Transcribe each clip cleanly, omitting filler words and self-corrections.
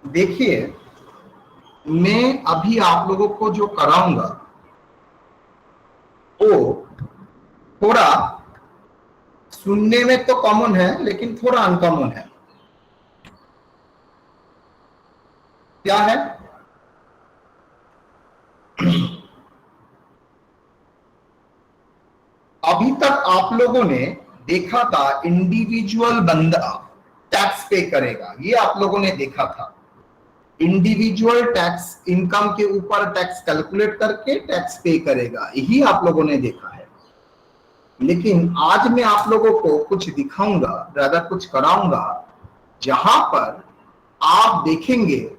देखिए, मैं अभी आप लोगों को जो कराऊंगा वो थोड़ा सुनने में तो कॉमन है लेकिन थोड़ा अनकॉमन है। क्या है? अभी तक आप लोगों ने देखा था इंडिविजुअल बंदा टैक्स पे करेगा, ये आप लोगों ने देखा था। इंडिविजुअल टैक्स, इनकम के ऊपर टैक्स कैलकुलेट करके टैक्स पे करेगा, यही आप लोगों ने देखा है। लेकिन आज मैं आप लोगों को कुछ दिखाऊंगा, ज्यादा कुछ कराऊंगा, जहां पर आप देखेंगे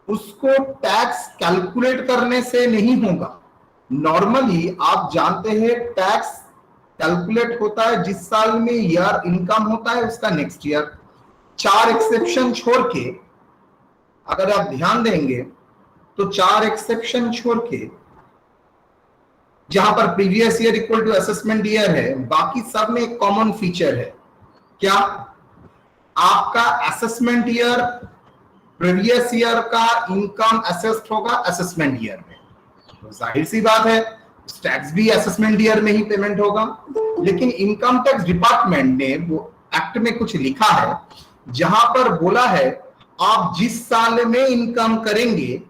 उसको टैक्स कैलकुलेट करने से नहीं होगा। नॉर्मली आप जानते हैं टैक्स कैलकुलेट होता है जिस साल में ईयर इनकम होता है उसका नेक्स्ट ईयर। 4 एक्सेप्शन छोड़ के अगर आप ध्यान देंगे तो 4 एक्सेप्शन छोड़ के जहां पर previous year equal to assessment year है, बाकी सब में एक कॉमन फीचर है। क्या? आपका असेसमेंट ईयर प्रीवियस ईयर का इनकम असेस्ड होगा असेसमेंट ईयर में, तो जाहिर सी बात है टैक्स भी असेसमेंट ईयर में ही पेमेंट होगा। लेकिन इनकम टैक्स डिपार्टमेंट ने वो एक्ट में कुछ लिखा है जहां पर बोला है आप जिस साल में इनकम करेंगे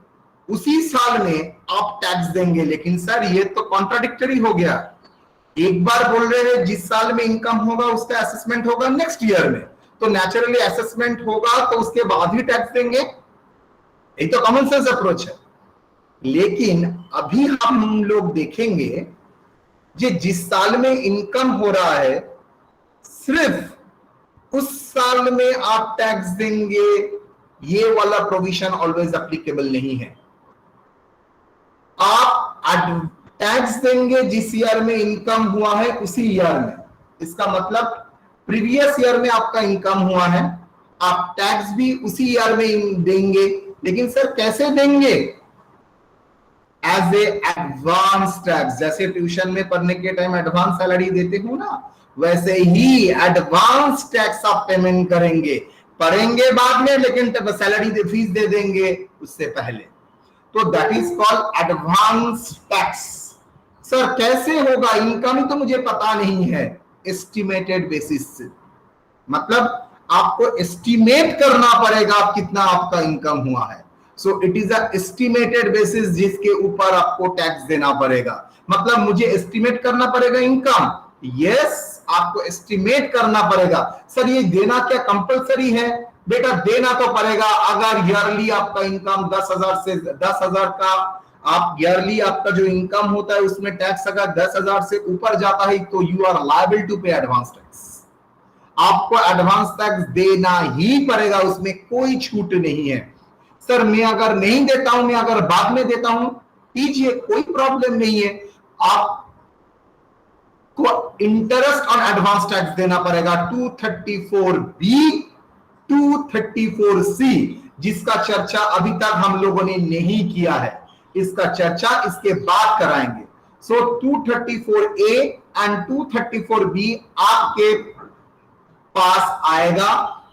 उसी साल में आप टैक्स देंगे। लेकिन सर ये तो कॉन्ट्राडिक्टरी हो गया। एक बार बोल रहे हैं जिस साल में इनकम होगा उसका असेसमेंट होगा नेक्स्ट ईयर में, तो नेचुरली असेसमेंट होगा तो उसके बाद ही टैक्स देंगे, ये तो कॉमन सेंस अप्रोच है। लेकिन अभी हम लोग देखेंगे जे जिस साल में इनकम हो रहा है सिर्फ उस साल में आप टैक्स देंगे, ये वाला प्रोविजन ऑलवेज एप्लीकेबल नहीं है। आप टैक्स देंगे जिस ईयर में इनकम हुआ है उसी ईयर में। इसका मतलब प्रीवियस ईयर में आपका इनकम हुआ है, आप टैक्स भी उसी ईयर में देंगे। लेकिन सर कैसे देंगे? एज ए एडवांस टैक्स, जैसे ट्यूशन में पढ़ने के टाइम एडवांस सैलरी देते हो ना, वैसे ही एडवांस टैक्स आप पेमेंट करेंगे। पढ़ेंगे बाद में लेकिन सैलरी फीस दे देंगे उससे पहले, तो that is called advance tax. Sir कैसे होगा? इनकम तो मुझे पता नहीं है। एस्टिमेटेड बेसिस से मतलब आपको एस्टिमेट करना पड़ेगा आप कितना आपका इनकम हुआ है। So it is a estimated basis जिसके ऊपर आपको टैक्स देना पड़ेगा। मतलब मुझे एस्टिमेट करना पड़ेगा इनकम, यस आपको एस्टिमेट करना पड़ेगा। सर ये देना क्या कंपलसरी है? बेटा देना तो पड़ेगा। अगर ईयरली आपका इनकम 10,000 से 10,000 का आप ईयरली आपका जो इनकम होता है उसमें टैक्स अगर 10,000 से ऊपर जाता है तो you are liable to pay advance tax. आपको एडवांस टैक्स देना ही पड़ेगा, उसमें कोई छूट नहीं है। सर मैं अगर नहीं देता हूं, मैं अगर बाद में देता हूं, दीजिए कोई प्रॉब्लम नहीं है। आपको इंटरेस्ट ऑन एडवांस टैक्स देना पड़ेगा 234B 234C, जिसका चर्चा अभी तक हम लोगों ने नहीं किया है। इसका चर्चा इसके बाद कराएंगे। सो 234A एंड 234B आपके पास आएगा।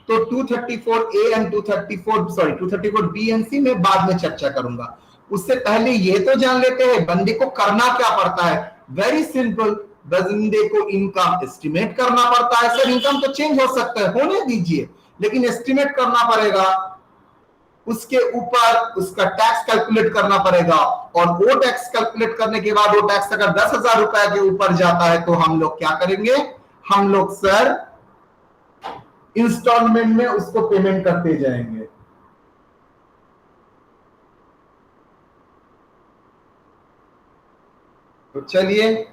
तो 234A and 234B and C में बाद में चर्चा करूंगा। उससे पहले ये तो जान लेते हैं बंदे को करना क्या पड़ता है। वेरी सिंपल, बंदे को इनकम एस्टिमेट करना पड़ता है। सर इनकम तो चेंज हो सकता है, होने दीजिए, लेकिन एस्टिमेट करना पड़ेगा। उसके ऊपर उसका टैक्स कैलकुलेट करना पड़ेगा, और वो टैक्स कैलकुलेट करने के बाद वो टैक्स अगर 10,000 रुपए के ऊपर जाता है तो हम लोग क्या करेंगे? हम लोग सर इंस्टॉलमेंट में उसको पेमेंट करते जाएंगे। तो चलिए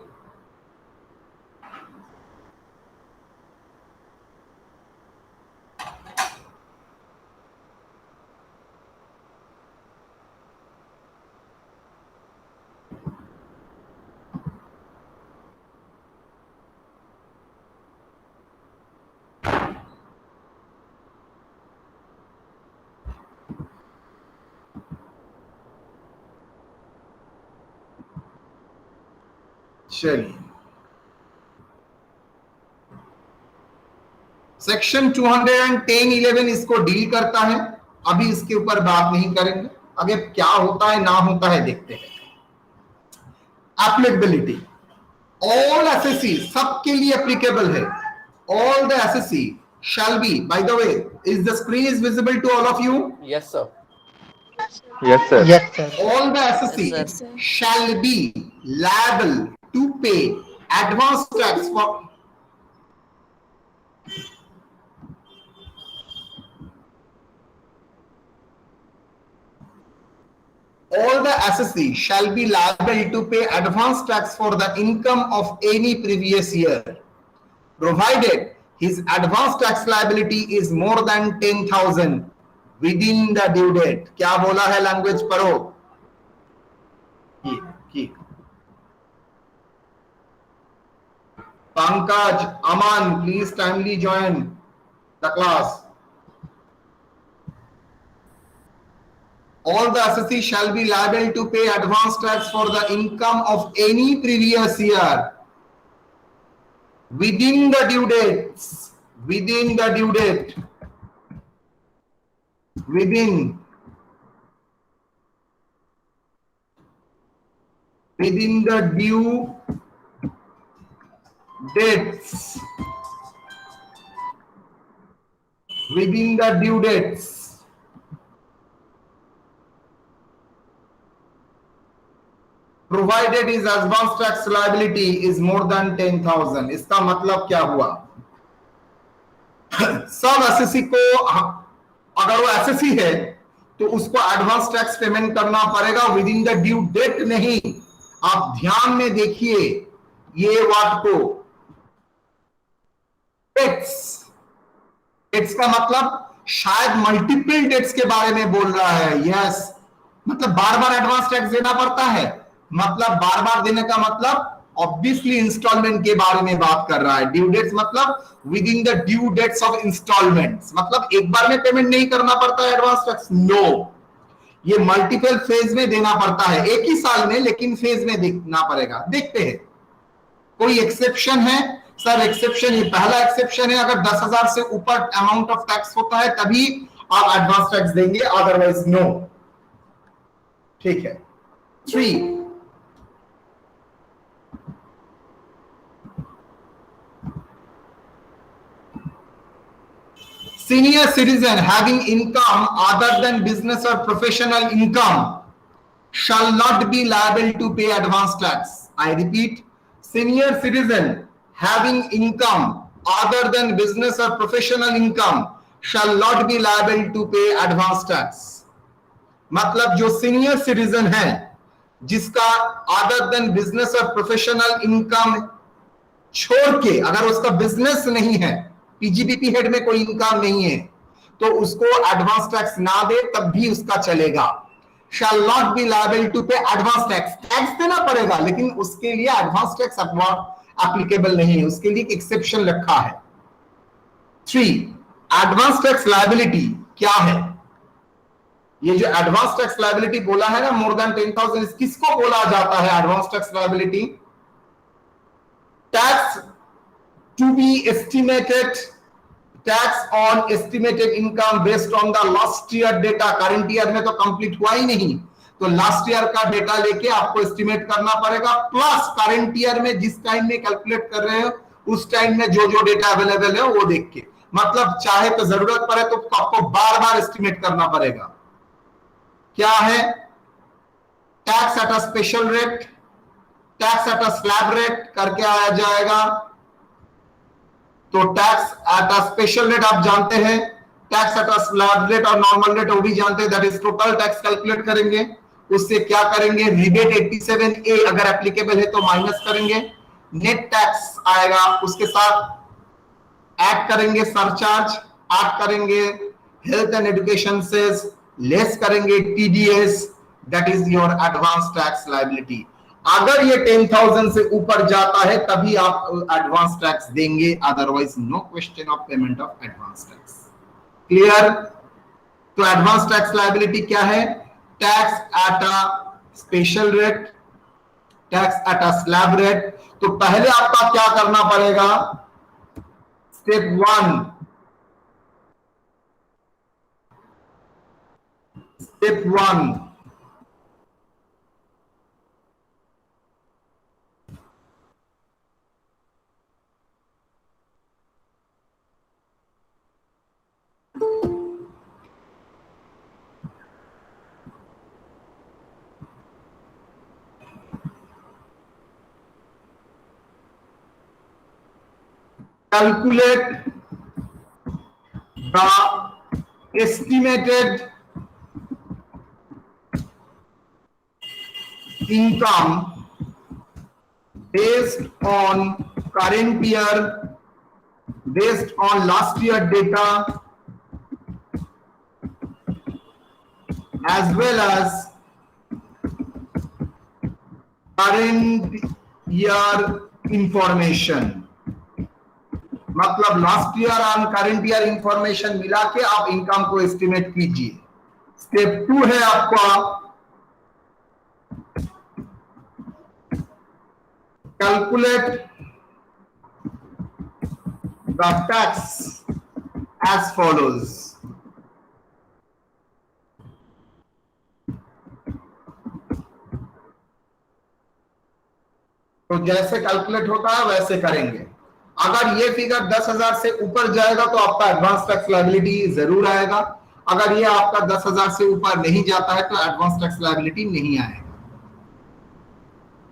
चलिए सेक्शन 210(11) इसको डील करता है, अभी इसके ऊपर बात नहीं करेंगे, आगे क्या होता है ना होता है देखते हैं। एप्लीकेबिलिटी, ऑल एसएससी सबके लिए एप्लीकेबल है। All the assessee shall be, by the way, is the screen is visible to all of you? Yes, sir. Yes, sir. Yes, sir. All the Yes, SSC sir. shall be liable to pay advance tax for all the SSC shall be liable to pay advance tax for the income of any previous year, provided his advance tax liability is more than 10,000 within the due date. क्या बोला है, language पढ़ो। Pankaj, Aman, please timely join the class. All the SSC shall be liable to pay advance tax for the income of any previous year within the due dates. Within the due date. Within the due dates. Within the due dates. Provided his advance tax liability is more than 10,000. इसका मतलब क्या हुआ? सब SSC को, अगर वो SSC है तो उसको एडवांस टैक्स पेमेंट करना पड़ेगा within the due date नहीं। आप ध्यान में देखिए ये वर्ड को, डेट्स का मतलब शायद मल्टीपल डेट्स के बारे में बोल रहा है। यस, मतलब बार बार एडवांस टैक्स देना पड़ता है, मतलब बार बार देने का मतलब ऑब्वियसली इंस्टॉलमेंट के बारे में बात कर रहा है। ड्यू डेट्स मतलब within the due dates of instalments, मतलब एक बार में पेमेंट नहीं करना पड़ता है एडवांस टैक्स। नो, ये मल्टीपल फेज में देना पड़ता है, एक ही साल में लेकिन फेज में देना पड़ेगा। देखते हैं कोई एक्सेप्शन है? सर एक्सेप्शन, ये पहला एक्सेप्शन है, अगर 10,000 से ऊपर अमाउंट ऑफ टैक्स होता है तभी आप एडवांस टैक्स देंगे, अदरवाइज नो। ठीक है। 3, senior citizen having income other than business or professional income shall not be liable to pay advance tax. I repeat, senior citizen having income other than business or professional income shall not be liable to pay advance tax. मतलब जो senior citizen है जिसका other than business और professional income छोड़ के, अगर उसका business नहीं है, पीजीबीपी हेड में कोई इनकम नहीं है, तो उसको एडवांस टैक्स ना दे तब भी उसका चलेगा। Shall not be liable to pay advance tax, tax देना पड़ेगा लेकिन उसके लिए एडवांस टैक्स एप्लीकेबल नहीं है, उसके लिए एक एक्सेप्शन रखा है। 3, एडवांस टैक्स लायबिलिटी क्या है? ये जो एडवांस टैक्स लायबिलिटी बोला है ना, मोर देन 10,000, किसको बोला जाता है advance tax liability? Tax to be estimated, tax on estimated income based on the last year data. Current year में तो कंप्लीट हुआ ही नहीं, तो लास्ट ईयर का डेटा लेके आपको एस्टिमेट करना पड़ेगा, प्लस करंट ईयर में जिस टाइम में कैलकुलेट कर रहे हो उस टाइम में जो जो डेटा अवेलेबल है वो देख के, मतलब चाहे तो जरूरत पड़े तो आपको बार बार एस्टिमेट करना पड़ेगा। क्या है? Tax at a special rate, tax at a slab rate करके आया जाएगा। तो tax at a special rate आप जानते हैं, tax at a slab rate और नॉर्मल रेट वो भी जानते हैं, that is total tax calculate करेंगे। उससे क्या करेंगे? रिबेट 87A अगर एप्लीकेबल है तो माइनस करेंगे, नेट टैक्स आएगा, उसके साथ ऐड करेंगे सरचार्ज, ऐड करेंगे health and education cess, less करेंगे TDS, that is your advance tax liability. अगर ये 10,000 से ऊपर जाता है तभी आप एडवांस टैक्स देंगे, otherwise no question of payment of advance tax. Clear? तो एडवांस टैक्स लायबिलिटी क्या है? Tax at a special rate, tax at a slab rate. तो पहले आपका क्या करना पड़ेगा? Step 1, step 1, calculate the estimated income based on current year, based on last year data, as well as current year information. मतलब last year और current year information मिला के आप इनकम को एस्टिमेट कीजिए। स्टेप 2 है आपका calculate the tax as follows. तो जैसे कैलकुलेट होता है वैसे करेंगे। अगर ये फिगर 10,000 से ऊपर जाएगा तो आपका एडवांस टैक्स लायबिलिटी जरूर आएगा। अगर ये आपका 10,000 से ऊपर नहीं जाता है तो एडवांस टैक्स लायबिलिटी नहीं आएगा।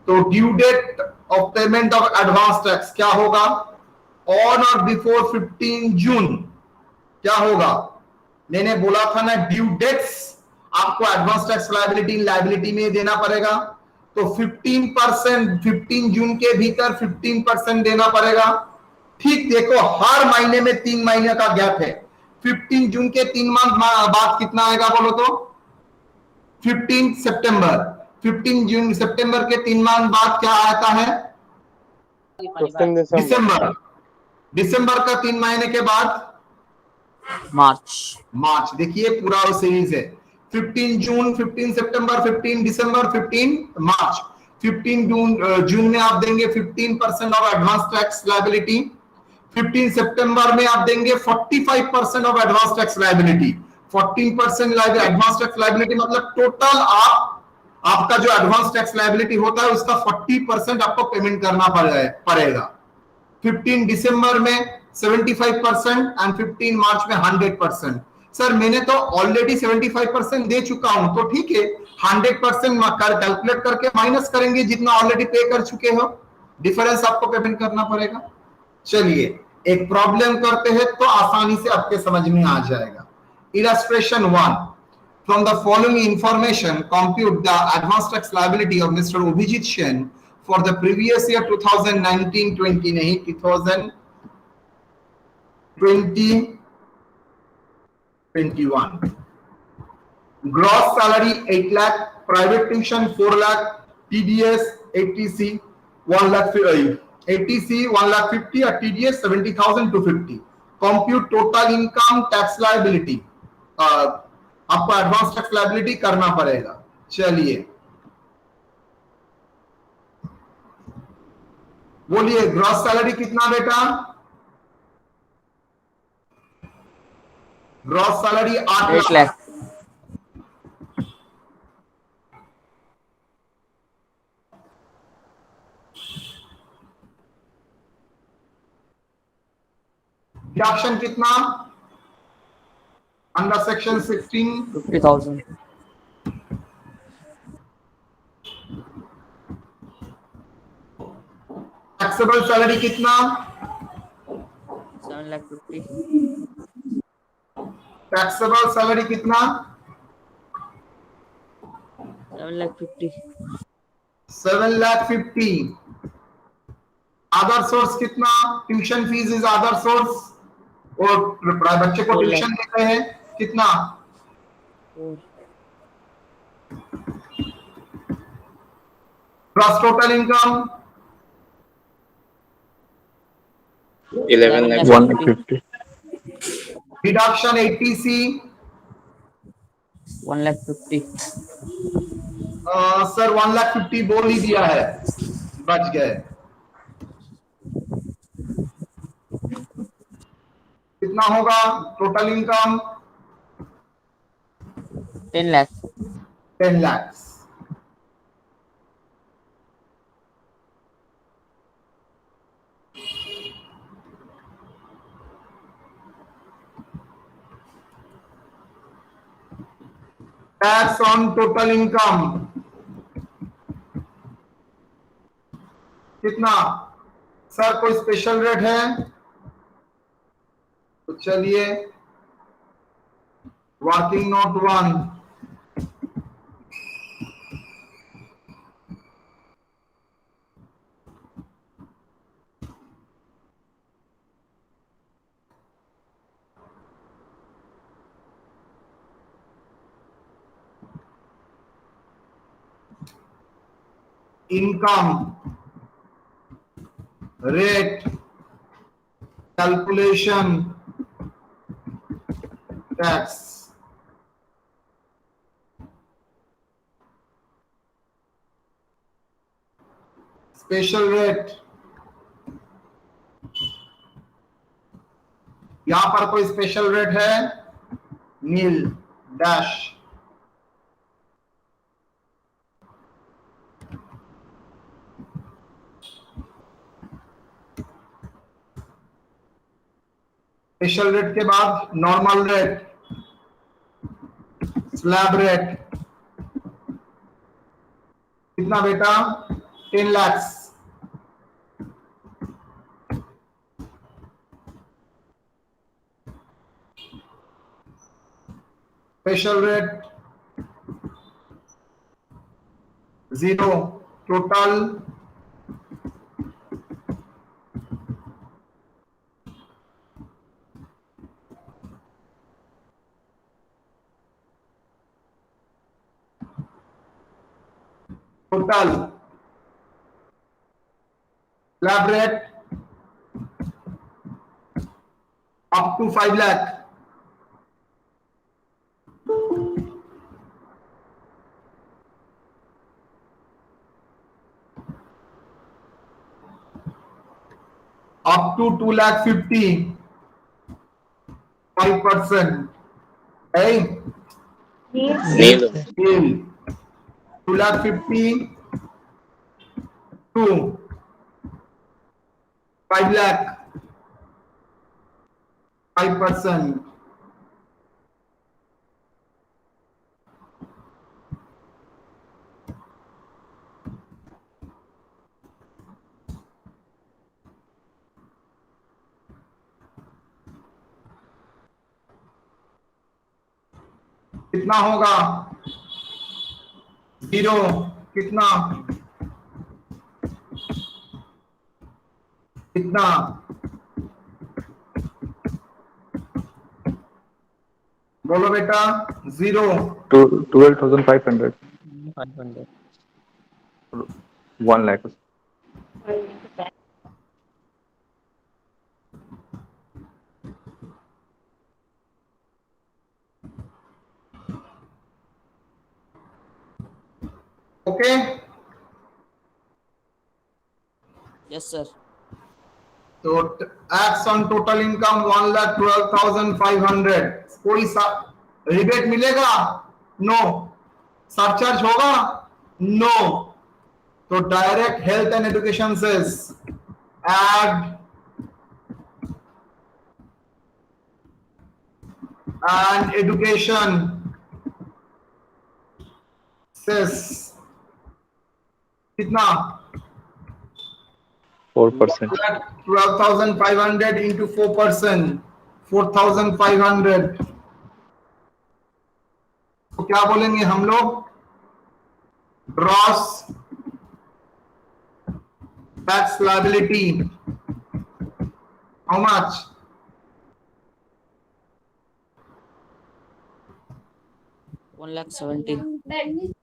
तो due date of payment of advance tax क्या होगा? ऑन और बिफोर 15 जून क्या होगा? मैंने बोला था ना, ड्यू डेट्स आपको एडवांस टैक्स लायबिलिटी में देना पड़ेगा। तो 15%, 15 जून के भीतर 15% देना पड़ेगा। ठीक देखो, हर महीने में 3 महीने का गैप है। 15 जून के 3 मंथ बाद कितना आएगा बोलो तो? 15 सितंबर। 15 जून सितंबर के 3 मंथ बाद क्या आता है? दिसंबर। दिसंबर का 3 महीने के बाद मार्च। देखिए पूरा वो सीरीज है। 15 जून, 15 सितंबर, 15 दिसंबर, 15 मार्च। 15 जून में आप देंगे 15% ऑफ एडवांस टैक्स लायबिलिटी। 15 सितंबर में आप देंगे 45% of advance tax liability. 14% advance tax liability मतलब टोटल आपका जो एडवांस टैक्स लायबिलिटी होता है उसका 40% आपको पेमेंट करना पड़ेगा। 15 दिसंबर में 75% एंड 15 मार्च में 100%। सर मैंने तो ऑलरेडी 75% दे चुका हूं, तो ठीक है 100% कैलकुलेट करके माइनस करेंगे जितना ऑलरेडी पे कर चुके हो, डिफरेंस आपको पेमेंट करना पड़ेगा। चलिए एक प्रॉब्लम करते हैं तो आसानी से आपके समझ में आ जाएगा। Illustration 1, from the following information compute the advance tax liability of Mr. Obhijit Sen for the previous year 2019-20 नहीं 2020-21। gross salary 8 lakh, private tuition 4 lakh, TDS 80C 1 lakh 80C 1 lakh 50 और TDS 70,000 to 50। compute total income tax liability, आपको advance tax liability करना पड़ेगा। चलिए बोलिए gross salary कितना बेटा? Gross salary 8 lakh. Deduction कितना अंडर सेक्शन 16? 50,000। टैक्सेबल सैलरी कितना? 7,50,000। टैक्सेबल सैलरी कितना? 7,50,000। 7,50,000। अदर सोर्स कितना? Tuition fees is other source, और बच्चे को ट्यूशन देते हैं कितना? Gross total income 11,150। Deduction 80C 1,50,000। Sir 1,50,000 बोल ही दिया है, बच गए। कितना होगा total income? 10 lakh. 10 lakhs. Tax on total income कितना? सर कोई स्पेशल रेट है? तो चलिए, working note 1, income rate calculation tax. Special rate, यहां पर कोई स्पेशल रेट है? नील डैश. स्पेशल रेट के बाद नॉर्मल रेट, स्लैब रेट कितना बेटा? 10 lakhs. Special rate 0. Total total slab rate up to 5 lakh. Up to 2,50,000, 5%. Hey, Nil. 2,50,000 to 5 lakh, 5%. कितना होगा? 0. कितना? कितना? बोलो बेटा. 0. 12,500. 500. 1 lakh. ओके. Yes, sir. तो टैक्स ऑन टोटल इनकम 1,12,500. कोई रिबेट मिलेगा? नो. सरचार्ज होगा? नो. तो direct health and education cess add and education cess कितना? 4%. 12,500 into 4%, 4,500. तो क्या बोलेंगे हम लोग? Gross tax liability how much? $1,70,000.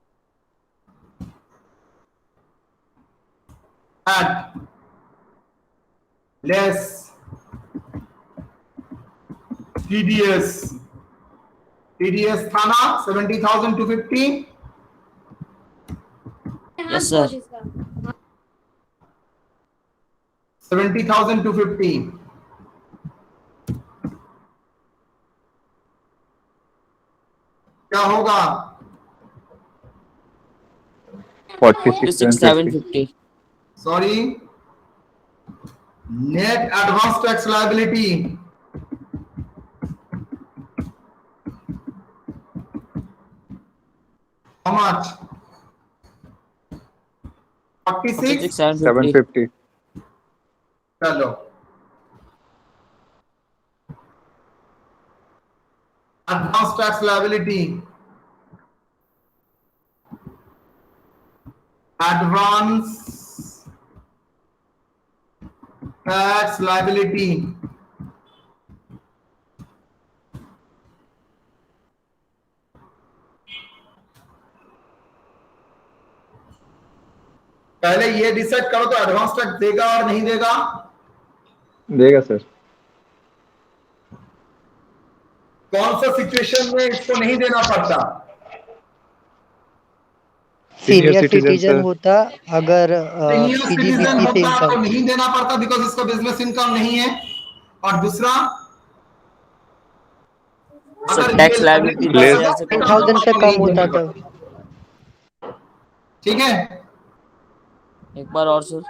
At less TDS. TDS था ना 70,250. Yes, sir. 70,250. क्या होगा? 46,750. 46,750. Sorry, net advance tax liability how much? 46। 46,750. 750. चलो, advance tax liability, advance tax liability पहले ये डिसाइड करो तो एडवांस टैक्स देगा और नहीं देगा। देगा सर। कौन सा सिचुएशन में इसको नहीं देना पड़ता? Senior citizen sir. होता अगर सीनियर सिटीजन पीजीबीपी से होता तो इनकम। नहीं देना पड़ता बिकॉज इसका बिजनेस इनकम नहीं है। और दूसरा, सर अगर टैक्स ये लायबिलिटी ले- 10,000 से कम 10,000 से तो कम नहीं होता देना तब। पड़ता। ठीक है, एक बार और सर।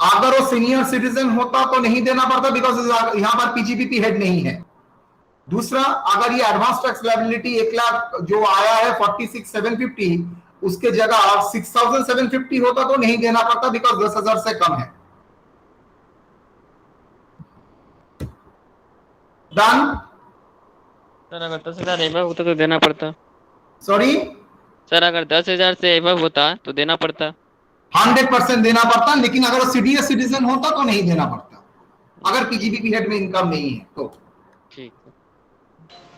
अगर वो सीनियर सिटीजन होता तो नहीं देना पड़ता बिकॉज यहां पर पीजीबीपी हेड नहीं है। दूसरा, अगर ये एडवांस टैक्स लायबिलिटी 1,00,000 जो आया है 46,750 उसके जगह 6,750 होता तो नहीं देना पड़ता बिकॉज 10,000 से कम है। डन? सर अगर 10,000 एबव होता तो देना पड़ता। सॉरी, सर अगर 10,000 से एबव होता तो देना पड़ता। 100% देना पड़ता, लेकिन अगर वो सीनियर सिटीजन होता तो नहीं देना पड़ता अगर पीजीबीपी हेड में इनकम नहीं है तो। ठीक है।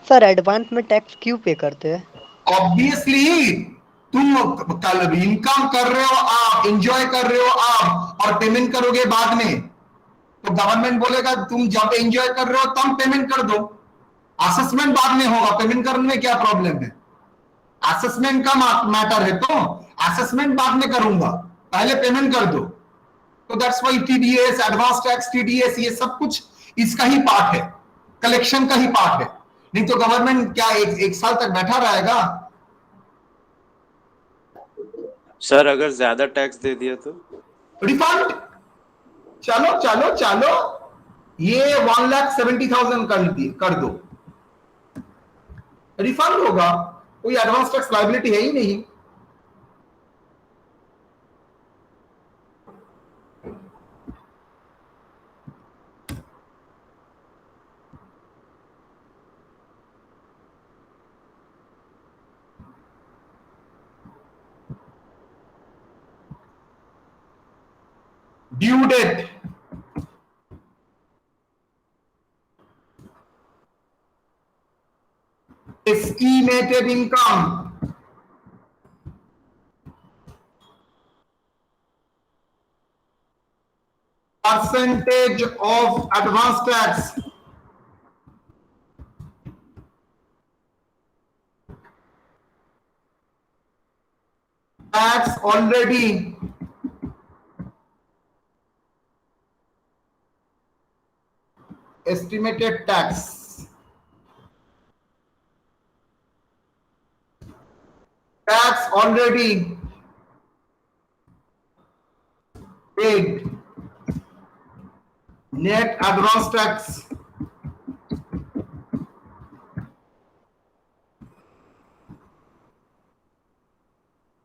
सर एडवांस में टैक्स क्यों पे करते हैं? ऑब्वियसली, तुम कल इनकम कर रहे हो आप, एंजॉय कर रहे हो आप, और पेमेंट करोगे बाद में, तो गवर्नमेंट बोलेगा तुम जब एंजॉय कर रहे हो तब पेमेंट कर दो। असेसमेंट बाद में होगा, पेमेंट करने में क्या प्रॉब्लम है? असेसमेंट का मैटर है तो असेसमेंट बाद में करूंगा, पहले पेमेंट कर दो। तो that's why TDS, advance tax, TDS, ये सब कुछ इसका ही पार्ट है, कलेक्शन का ही पार्ट है। नहीं तो गवर्नमेंट क्या एक साल तक बैठा रहेगा? सर अगर ज्यादा टैक्स दे दिया तो? रिफंड। चलो चलो चलो, ये 1,70,000 कर दो, रिफंड होगा। कोई एडवांस टैक्स लायबिलिटी है ही नहीं। Due date, estimated income, percentage of advance tax, tax already estimated tax, tax already paid, net advance tax,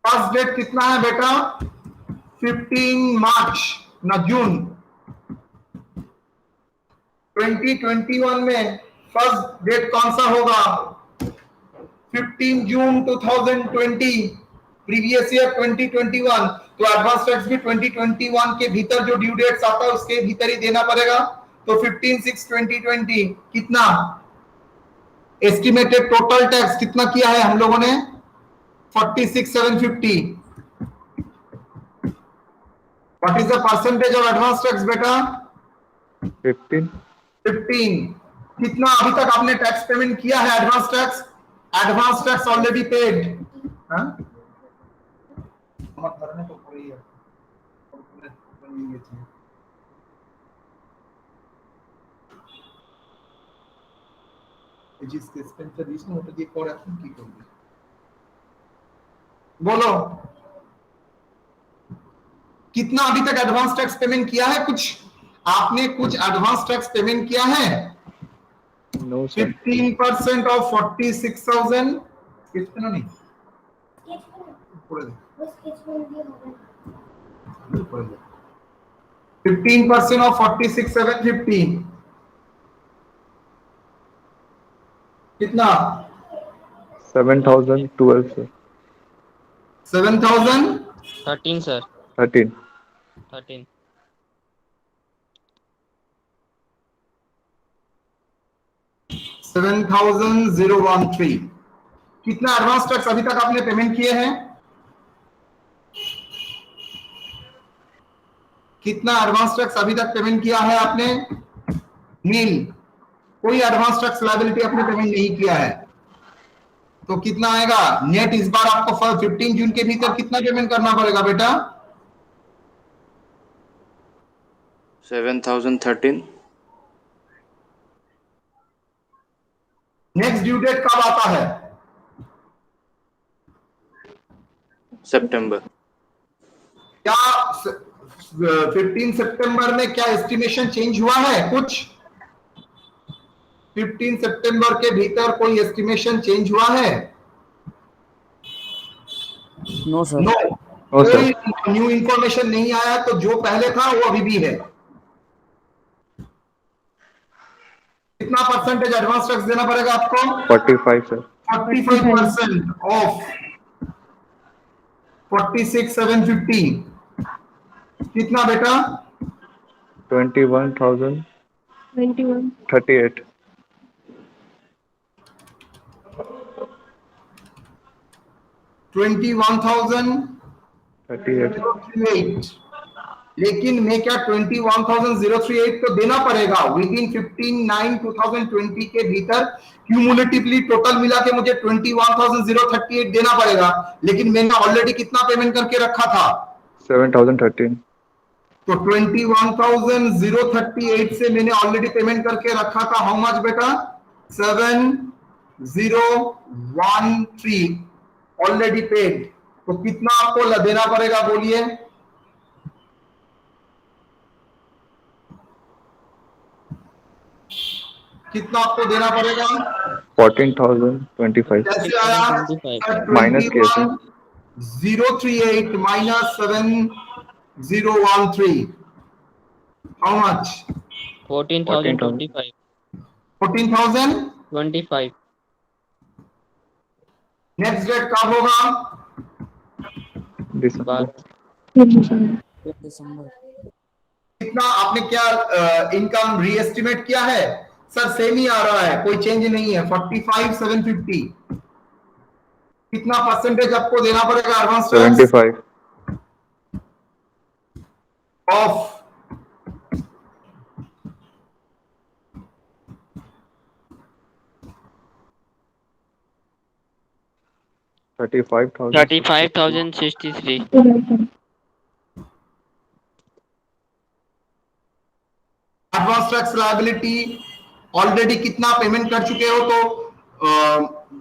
first date कितना है बेटा? 15 मार्च ना जून 2021 में फर्स्ट डेट कौन सा होगा? 15 जून 2020, प्रीवियस ईयर 2021, तो एडवांस टैक्स भी 2021 के भीतर जो ड्यू डेट्स आता है उसके भीतर ही देना पड़ेगा। तो 15/6/2020 कितना एस्टिमेटेड टोटल टैक्स कितना किया है हम लोगों ने? 46,750। What is the percentage of advance tax बेटा? 15. 15। कितना अभी तक आपने टैक्स पेमेंट किया है advance tax? Advance tax already paid. बोलो कितना अभी तक एडवांस टैक्स पेमेंट किया है? कुछ आपने कुछ एडवांस टैक्स पेमेंट किया है? नो सर 15% ऑफ 46,000 कितना नहीं पढ़े दे। 15% ऑफ 46,750 कितना? 7,012 सर 7,000 13 सर 13 13 7,013 कितना एडवांस टैक्स अभी तक आपने पेमेंट किए हैं? कितना एडवांस टैक्स अभी तक पेमेंट किया है आपने? नील, कोई एडवांस टैक्स लायबिलिटी आपने पेमेंट नहीं किया है, तो कितना आएगा नेट? इस बार आपको 15 जून के भीतर कितना पेमेंट करना पड़ेगा बेटा? 7,013 नेक्स्ट ड्यू डेट कब आता है? सितंबर। क्या 15 सितंबर में क्या एस्टिमेशन चेंज हुआ है? कुछ 15 सितंबर के भीतर कोई एस्टिमेशन चेंज हुआ है? No sir. No, no sir कोई न्यू इंफॉर्मेशन नहीं आया, तो जो पहले था वो अभी भी है। कितना परसेंटेज एडवांस टैक्स देना पड़ेगा आपको? 45 सर 45% ऑफ 46,750 कितना बेटा? 21,038 21,038 लेकिन मैं क्या 21,038 तो देना पड़ेगा विद इन 15/9/2020 के भीतर क्यूमुलेटिवली टोटल मिला के मुझे 21,038 देना पड़ेगा, लेकिन मैंने ऑलरेडी कितना पेमेंट करके रखा था? 7,013 तो 21,038 से मैंने ऑलरेडी पेमेंट करके रखा था। हाउ मच बेटा? 7,013 ऑलरेडी पेड। तो कितना आपको देना पड़ेगा बोलिए? कितना आपको देना पड़ेगा? 14,025 कैसे आया? 25 माइनस किया sir 038 minus 7,013 how much? 14,025 14,025 next date कब होगा? दिसंबर दिसंबर। कितना आपने क्या इनकम रीएस्टिमेट किया है? सर सेम ही आ रहा है, कोई चेंज नहीं है। 45,750 कितना परसेंटेज आपको देना पड़ेगा advance tax 75 of? $35,000 35,063 advance tax liability already कितना पेमेंट कर चुके हो? तो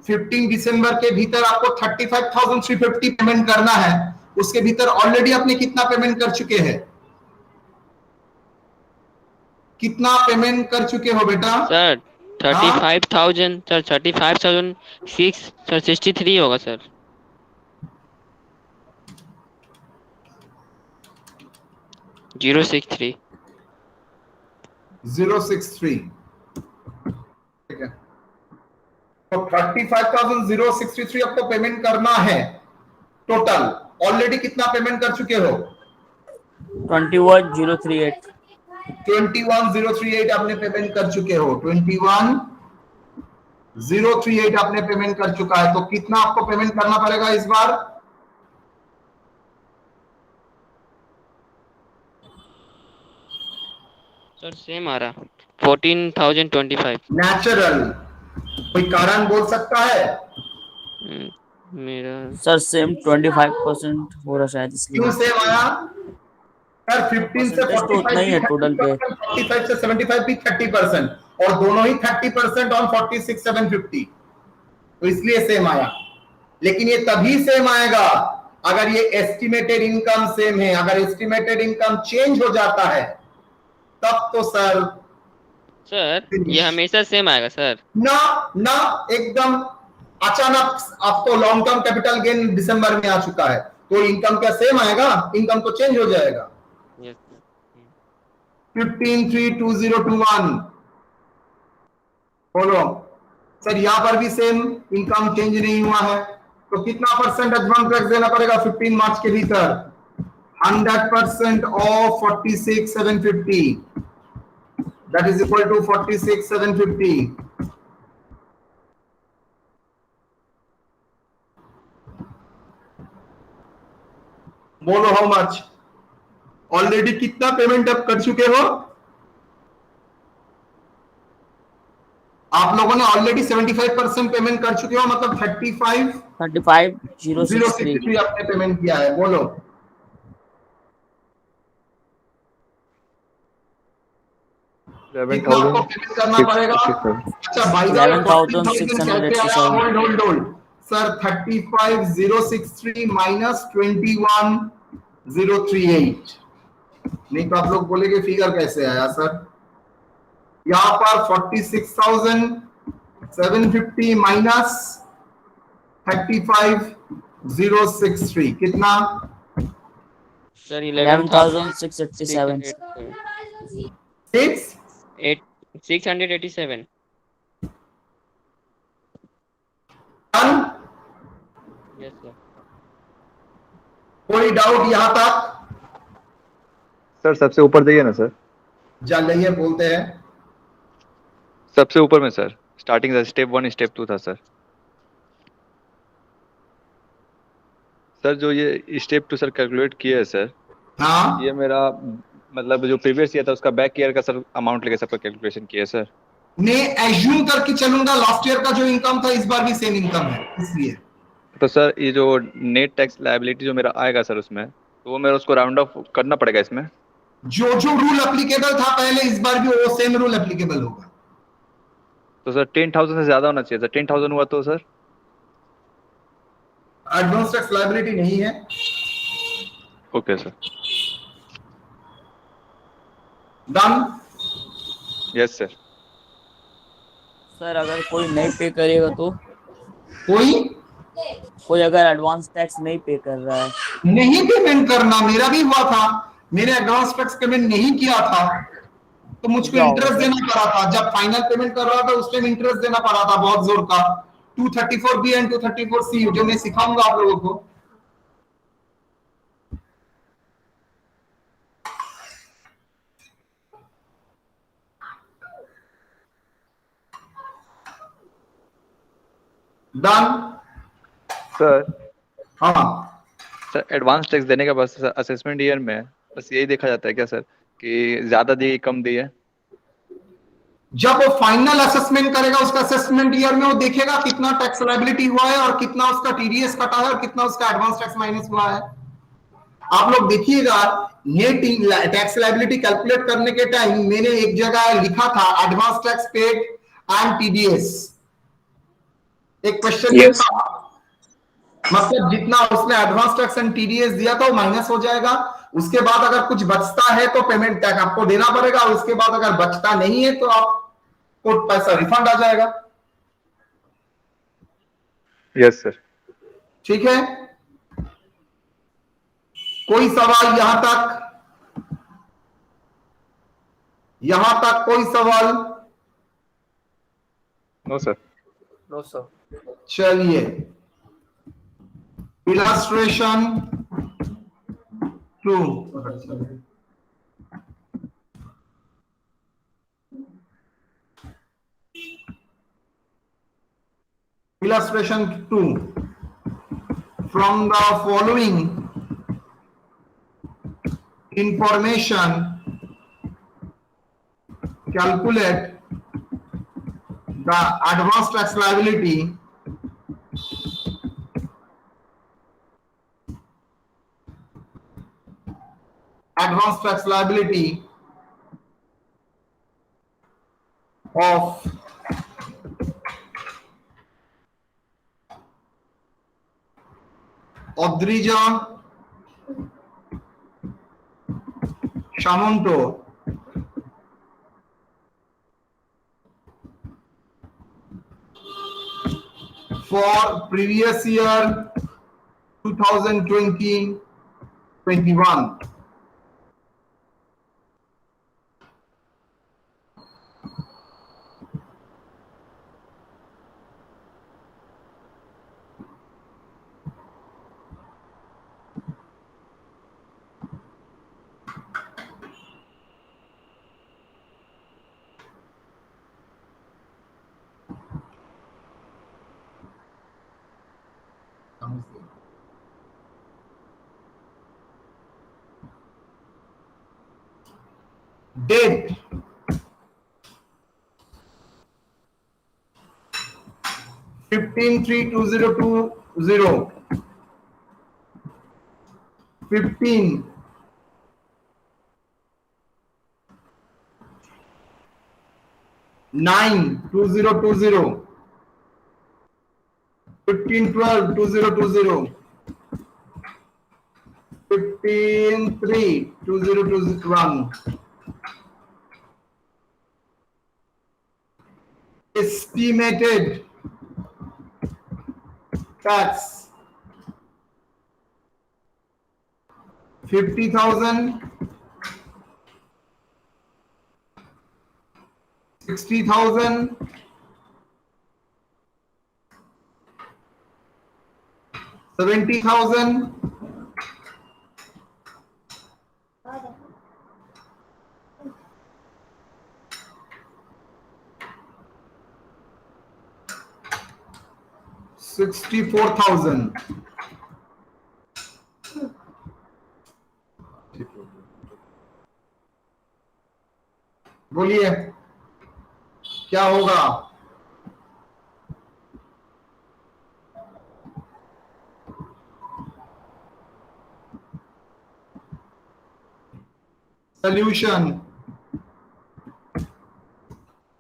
15 दिसंबर के भीतर आपको 35,350 पेमेंट करना है। उसके भीतर ऑलरेडी आपने कितना पेमेंट कर चुके हैं? कितना पेमेंट कर चुके हो बेटा? सर 35,000 सर 35,663 होगा सर। 063 063 ठीक है। तो 35,063 आपको पेमेंट करना है टोटल। ऑलरेडी कितना पेमेंट कर चुके हो? 21,038। 21,038 आपने पेमेंट कर चुके हो। 21,038 आपने पेमेंट कर चुका है। तो कितना आपको पेमेंट करना पड़ेगा इस बार? सर सेम आ रहा 14,025 नेचुरल कोई कारण बोल सकता है? मेरा सर सेम 25% हो रहा शायद इसलिए। क्यों सेम आया? सर 15 से परसेंटेज तो उतना ही है टोटल पे। 45 से 75 भी 30% और दोनों ही 30% ऑन 46,750 तो इसलिए सेम आया। लेकिन ये तभी सेम आएगा अगर ये एस्टिमेटेड इनकम सेम है। अगर एस्टिमेटेड इनकम चेंज हो जाता है तब तो सर सर ये हमेशा सेम आएगा सर। ना ना, एकदम अचानक आपको लॉन्ग टर्म कैपिटल गेन दिसंबर में आ चुका है तो इनकम क्या सेम आएगा? इनकम तो चेंज हो जाएगा। Yes sir. 15,3,2021 बोलो सर, यहां पर भी सेम इनकम चेंज नहीं हुआ है तो कितना परसेंट एडवांस टैक्स देना पड़ेगा 15 मार्च के भीतर? 100% of 46,750, that is equal to 46,750। बोलो हाउ मच? ऑलरेडी कितना पेमेंट अब कर चुके हो आप लोगों ने? ऑलरेडी 75% पेमेंट कर चुके हो, मतलब 35,063 35,063 आपने पेमेंट किया है। बोलो 11,667 कितना आपको पेमेंट करना पड़ेगा? अच्छा by the way 11,687 hold sir, 35,063 minus 21,038, नहीं तो आप लोग बोलेंगे फिगर कैसे आया सर? यहां पर 46,750 माइनस 35,063 कितना? सर 11,687 687। Yes sir. कोई डाउट यहां तक? सर सबसे ऊपर जाइए ना सर, जान जाइए, बोलते हैं सबसे ऊपर में सर, स्टार्टिंग स्टेप 1 स्टेप 2 था सर। सर जो ये स्टेप 2 सर कैलकुलेट किए है सर, हाँ ये मेरा मतलब जो प्रीवियस ईयर था उसका बैक ईयर का सर अमाउंट लेके सब कैलकुलेशन किया है सर। मैं एज्यूम करके चलूंगा लास्ट ईयर का जो इनकम था इस बार भी सेम इनकम है, इसलिए तो सर ये जो नेट टैक्स लायबिलिटी जो मेरा आएगा सर उसमें, तो वो मेरा उसको राउंड ऑफ करना पड़ेगा इसमें। जो जो रूल एप्लीकेबल था पहले, इस बार भी वो सेम रूल एप्लीकेबल होगा। तो सर 10,000 से ज्यादा होना चाहिए सर, 10,000 हुआ तो सर एडवांस टैक्स लायबिलिटी नहीं है। Okay sir. Done. Yes sir. Sir अगर कोई नहीं पे करेगा तो? कोई अगर एडवांस टैक्स नहीं पे कर रहा है? नहीं पेमेंट करना, मेरा भी हुआ था, मैंने एडवांस टैक्स पेमेंट नहीं किया था तो मुझको क्या होगा इंटरेस्ट सर? देना पड़ा था। जब फाइनल पेमेंट कर रहा था उस टाइम इंटरेस्ट देना पड़ा था बहुत जोर का। 234B एंड 234C जो मैं सिखाऊंगा आप लोगों को। डन। सर हाँ सर एडवांस टैक्स देने के बाद असेसमेंट ईयर में बस यही देखा जाता है क्या सर कि ज्यादा दी कम दी है? जब वो फाइनल असेसमेंट करेगा उसका असेसमेंट ईयर में वो देखेगा कितना टैक्स लायबिलिटी हुआ है और कितना उसका टीडीएस कटा है और कितना उसका एडवांस टैक्स माइनस हुआ है। आप लोग देखिएगा नेट टैक्स लायबिलिटी कैलकुलेट करने के टाइम मैंने एक जगह लिखा था advance tax paid and TDS. एक क्वेश्चन ये था, मतलब जितना उसने एडवांस टैक्स एंड टीडीएस दिया था वो माइनस हो जाएगा, उसके बाद अगर कुछ बचता है तो पेमेंट टैक्स आपको देना पड़ेगा, और उसके बाद अगर बचता नहीं है तो आपको पैसा रिफंड आ जाएगा। Yes sir. ठीक है, कोई सवाल यहां तक? यहां तक कोई सवाल? No sir. No sir. चलिए illustration 2। Illustration 2. From the following information, calculate the advance tax liability of Adrija, Samanta, for previous year 2020-21. Date 15/3/2020, 15 9/2020, 15/12/2020, 15/3/2021. Estimated tax 50,000, 60,000, 70,000, 64,000. बोलिए क्या होगा? सोल्यूशन,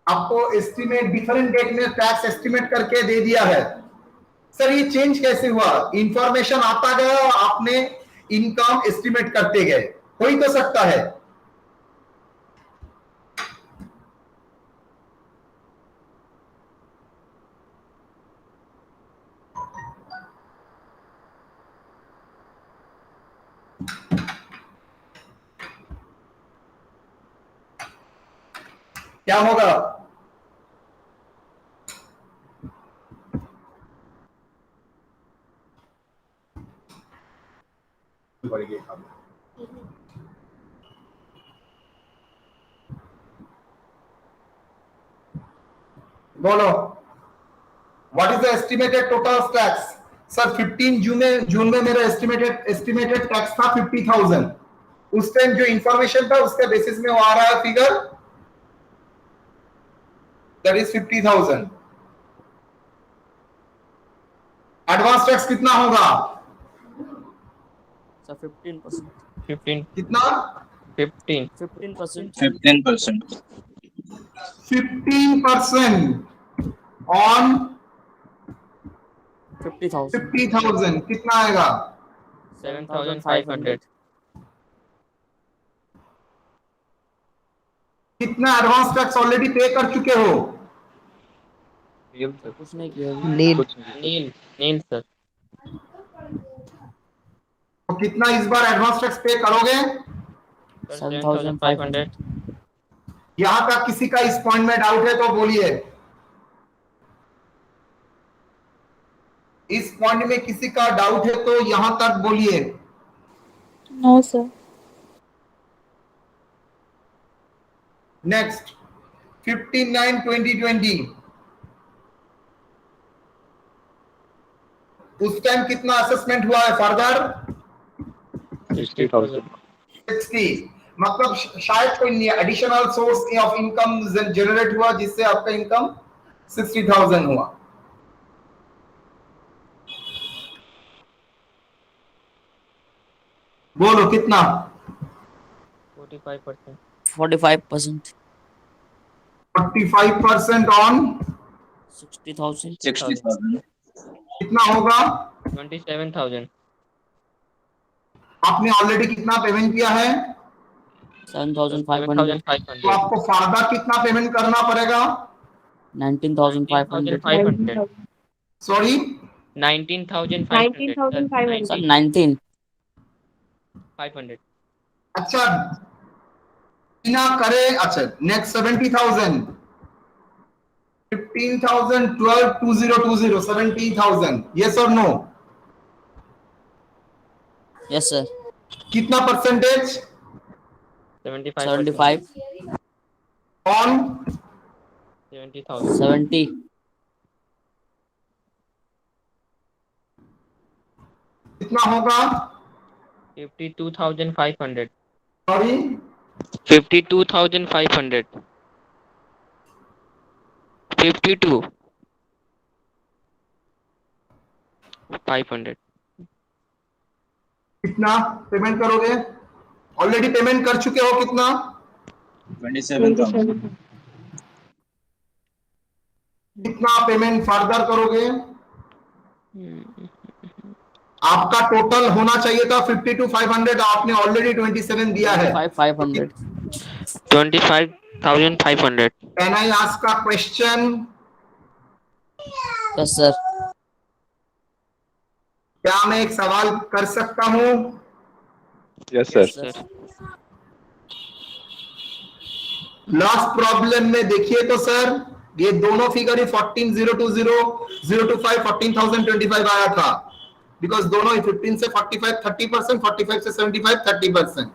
आपको एस्टिमेट डिफरेंट डेट में टैक्स एस्टिमेट करके दे दिया है। सर ये चेंज कैसे हुआ? इंफॉर्मेशन आता गया और आपने इनकम एस्टिमेट करते गए, हो ही तो सकता है। क्या होगा? बोलो, what is the estimated total tax? Sir 15 जून में मेरा एस्टिमेटेड टैक्स था 50,000। उस टाइम जो इंफॉर्मेशन था उसके बेसिस में वो आ रहा है figure, that is 50,000। Advance tax कितना होगा? सर 15%। 15 कितना? 15 15%। 15%. 15% ऑन 50,000। 50,000 कितना आएगा? 7,500 कितना एडवांस टैक्स ऑलरेडी पे कर चुके हो? कुछ नहीं किया अभी। नील। नील सर। तो कितना इस बार एडवांस टैक्स पे करोगे? 7,500 यहां तक किसी का इस पॉइंट में डाउट है तो बोलिए। इस पॉइंट में किसी का डाउट है तो यहां तक बोलिए। No sir. नेक्स्ट 15/9/2020, उस टाइम कितना असेसमेंट हुआ है फर्दर? 60,000. 60। मतलब शायद कोई additional source of income generate हुआ जिससे आपका इनकम 60,000 हुआ। बोलो कितना? 45%। 45%। 45% ऑन 60,000। 60,000. कितना होगा? 27,000। आपने ऑलरेडी कितना पेमेंट किया है? 7,500, तो 7,500 आपको फर्दर कितना पेमेंट करना पड़ेगा? 19,500, 19,500 सॉरी, 19,500 सर, 19,500. सर 19, 500 अच्छा बिना करे, अच्छा नेक्स्ट 70,000, 15,000, 12, 2020, 70,000, यस और नो? यस सर, कितना परसेंटेज 75% 75, ऑन? 70,000 70, कितना होगा? 52,500 सॉरी, 52,500 52 500 कितना पेमेंट करोगे? ऑलरेडी पेमेंट कर चुके हो कितना? 27,000. कितना पेमेंट फर्दर करोगे? आपका टोटल होना चाहिए था 52,500, आपने ऑलरेडी 27 दिया है। 25,500, 25,500 can I ask a question? Yes sir, क्या मैं एक सवाल कर सकता हूं? Yes sir. Sir. Last problem में देखिए तो सर, ये दोनों फिगर ही 14,020, 025, 14,025 आया था, बिकॉज दोनों ही 15 से 45 30%, 45 से 75 30%।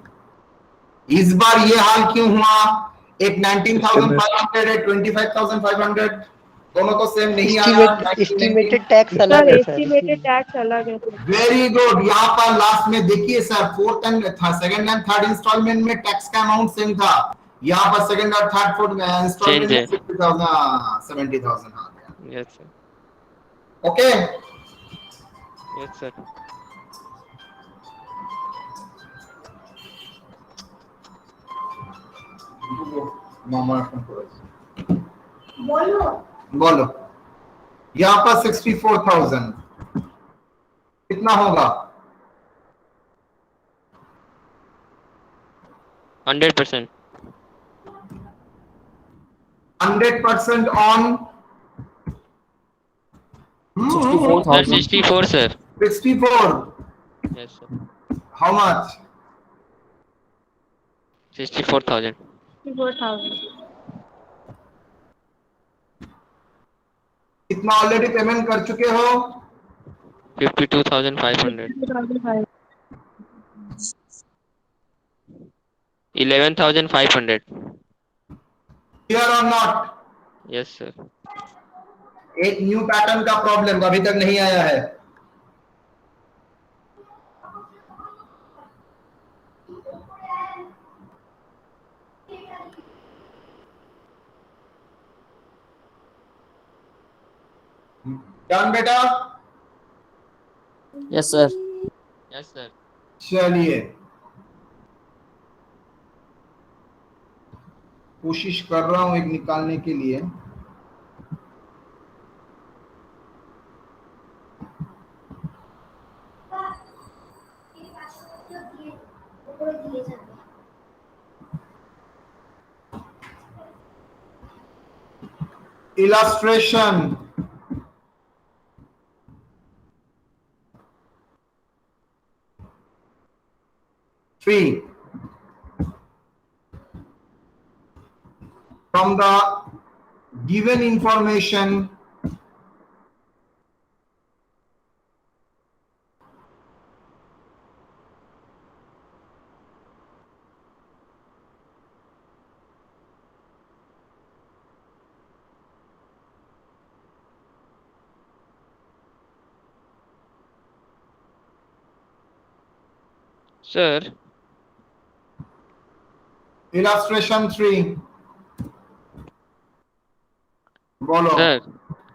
इस बार ये हाल क्यों हुआ? एक 19,500 है, 25,500, दोनों तो सेम नहीं आया। एस्टिमेटेड टैक्स अलग सर है सर। एस्टिमेटेड टैक्स अलग है. Very good. यहाँ पर लास्ट में देखिए sir, fourth and second and third instalment में टैक्स का अमाउंट सेम था, यहाँ पर सेकंड और थर्ड फोर्थ इंस्टॉलमेंट में 60,000 70,000 आ गया। Yes sir, okay, yes sir. बोलो, यहाँ पर 64,000 कितना होगा? 100% 100% on sir, 64,000, 64 sir. 64, yes sir, how much? 64,000 4,000. कितना ऑलरेडी पेमेंट कर चुके हो? 52,500 2,500. 11,500 क्लियर और नॉट? Yes sir. एक न्यू पैटर्न का प्रॉब्लम अभी तक नहीं आया है। डन बेटा? Yes sir, yes sir. चलिए, कोशिश कर रहा हूं एक निकालने के लिए। Illustration three, from the given information sir, illustration 3 बोलो। सर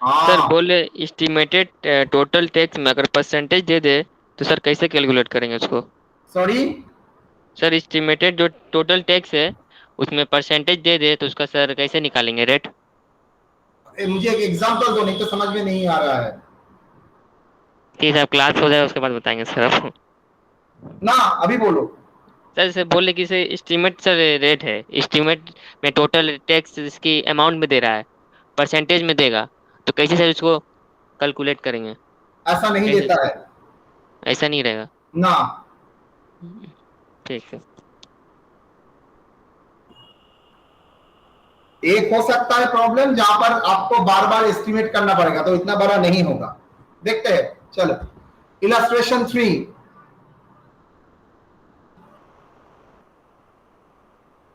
हाँ, बोले एस्टिमेटेड टोटल टैक्स में अगर परसेंटेज दे दे तो सर कैसे कैलकुलेट करेंगे उसको? सॉरी, सर एस्टिमेटेड जो टोटल टैक्स है उसमें परसेंटेज दे दे तो उसका सर कैसे निकालेंगे रेट? मुझे एक एग्जांपल दो, नहीं तो समझ में नहीं आ रहा है। ठीक है, क्लास हो जाए उसके बाद बताएंगे सर आपको। ना अभी बोलो। सर सर बोले कि इसे एस्टीमेट सर रेट है, एस्टीमेट में टोटल टैक्स इसकी अमाउंट में दे रहा है, परसेंटेज में देगा, तो कैसे सर इसको कैलकुलेट करेंगे? ऐसा नहीं कैसे? देता है ऐसा नहीं रहेगा। ना। ठीक है। एक हो सकता है प्रॉब्लम जहां पर आपको बार बार एस्टिमेट करना पड़ेगा, तो इतना बड़ा नहीं होगा। देखते हैं, चलो illustration 3।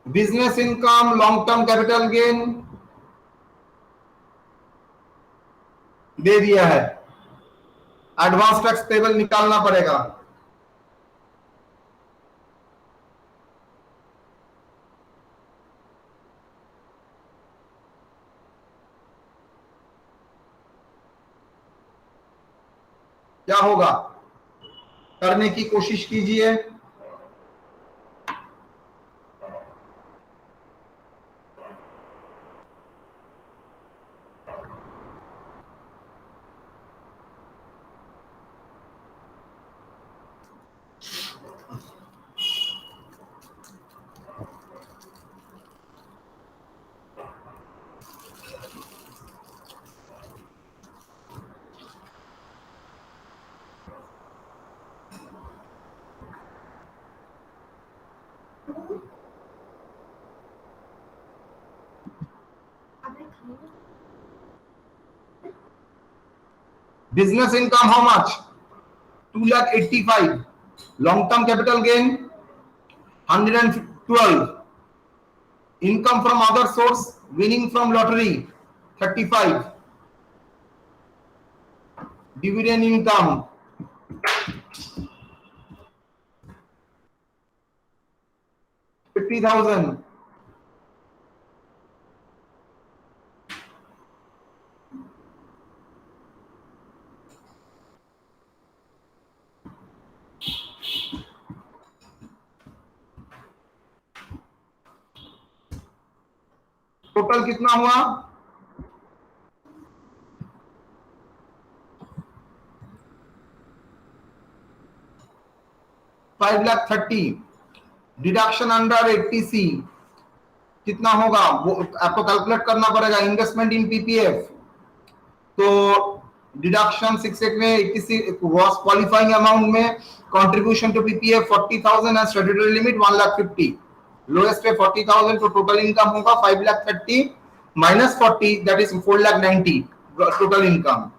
Business income, long term capital gain दे दिया है, एडवांस टैक्स टेबल निकालना पड़ेगा। क्या होगा, करने की कोशिश कीजिए। Business income how much? 2,85,000. Long term capital gain 112. Income from other source, winning from lottery 35. Dividend income 50,000. Total कितना हुआ? 5,30,000। डिडक्शन अंडर 80C कितना होगा वो आपको कैलकुलेट करना पड़ेगा। इन्वेस्टमेंट इन पीपीएफ, तो डिडक्शन 6 में 80 वॉज क्वालिफाइंग अमाउंट में contribution to PPF 40,000 and statutory limit 1,50,000। Lowest pay 40,000, तो टोटल इनकम होगा 5,30,000 minus 40, that is 4,90,000 total income.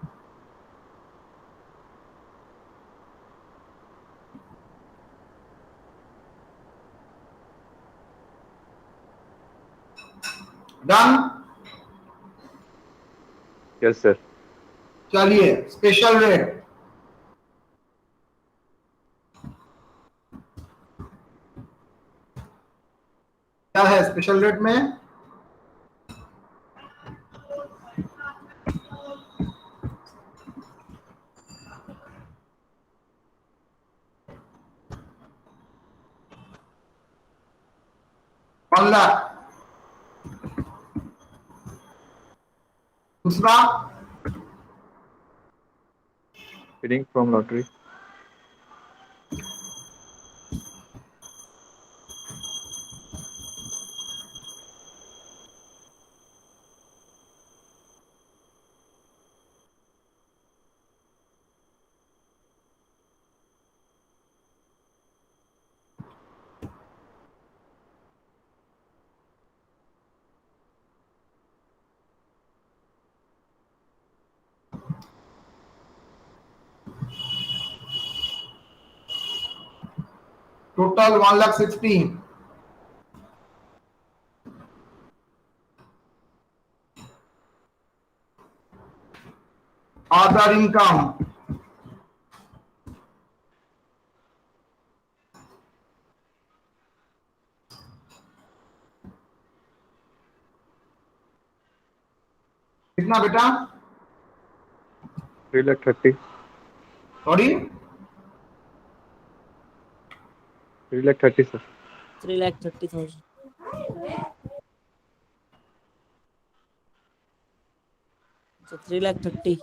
Done. Yes sir. चलिए स्पेशल रेट, क्या है स्पेशल रेट में? $1,00,000। दूसरा Winning from lottery total 1,60,000। Other income कितना बेटा? 3,30,000 सॉरी 3,30,000 सर। 3,30,000। So 3,30,000।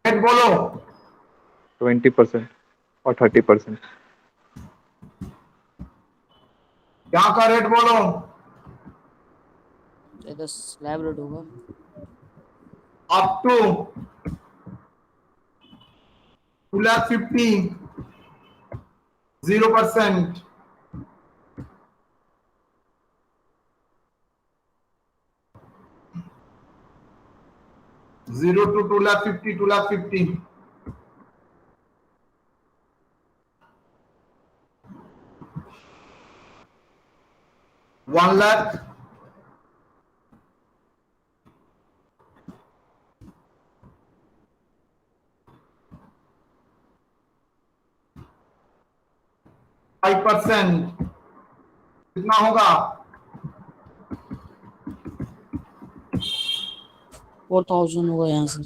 रेट बोलो। 20%। और 30%। यहाँ का रेट बोलो। ये तो स्लैब रेट होगा। Up to 2,50,000, 0%। 0 to 2,50,000, 2,50,000। 1,00,000, 5%। कितना होगा? 4,000 होगा यहाँ से।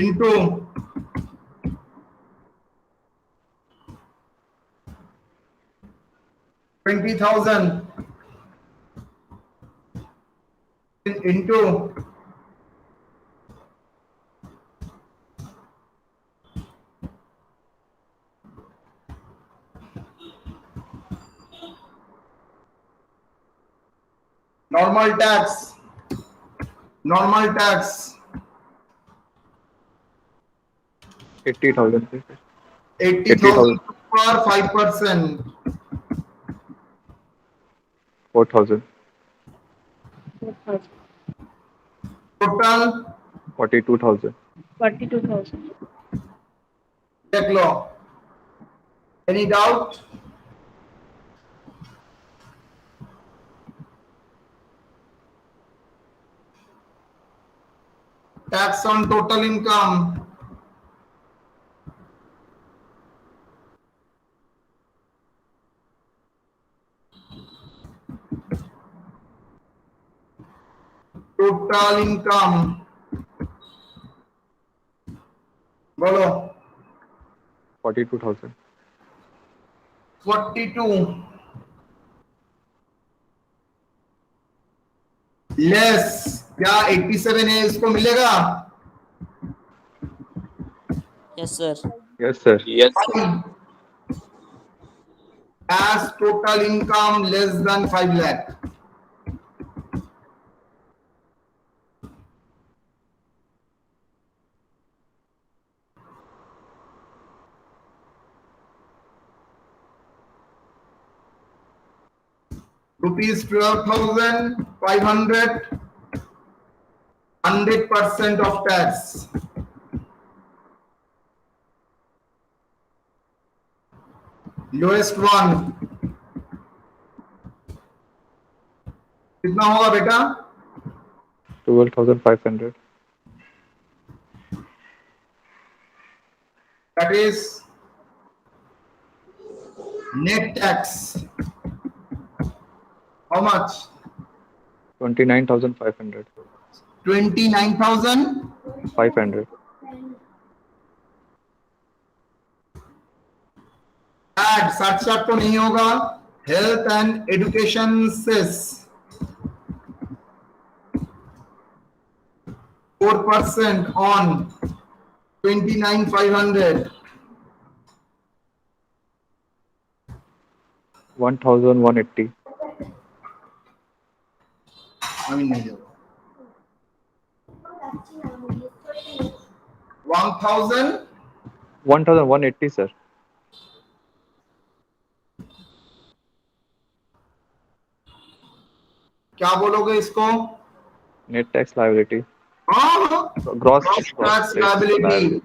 इंटू 20,000 इंटू 'normal tax', 80,000 पे। 80,000 पर 5%। 4,000। 4,000. टोटल 42,000। 42,000. देख लो। Any doubt? Tax on total income, total income बोलो। 42,000। 42 लेस क्या 87 है, इसको मिलेगा? Yes sir. Yes sir. As total income less than 5 lakh. Rupees 12,500, 100% of tax. Lowest one कितना होगा बेटा? 12,500। That is net tax. How much? 29,500। 29,000. 500। Add 60 तो नहीं होगा। Health and education cess 4% on 29,500. 1,180। अभी नहीं दे 1,000 1,180 सर। क्या बोलोगे इसको? Net tax liability. हाँ, gross tax liability.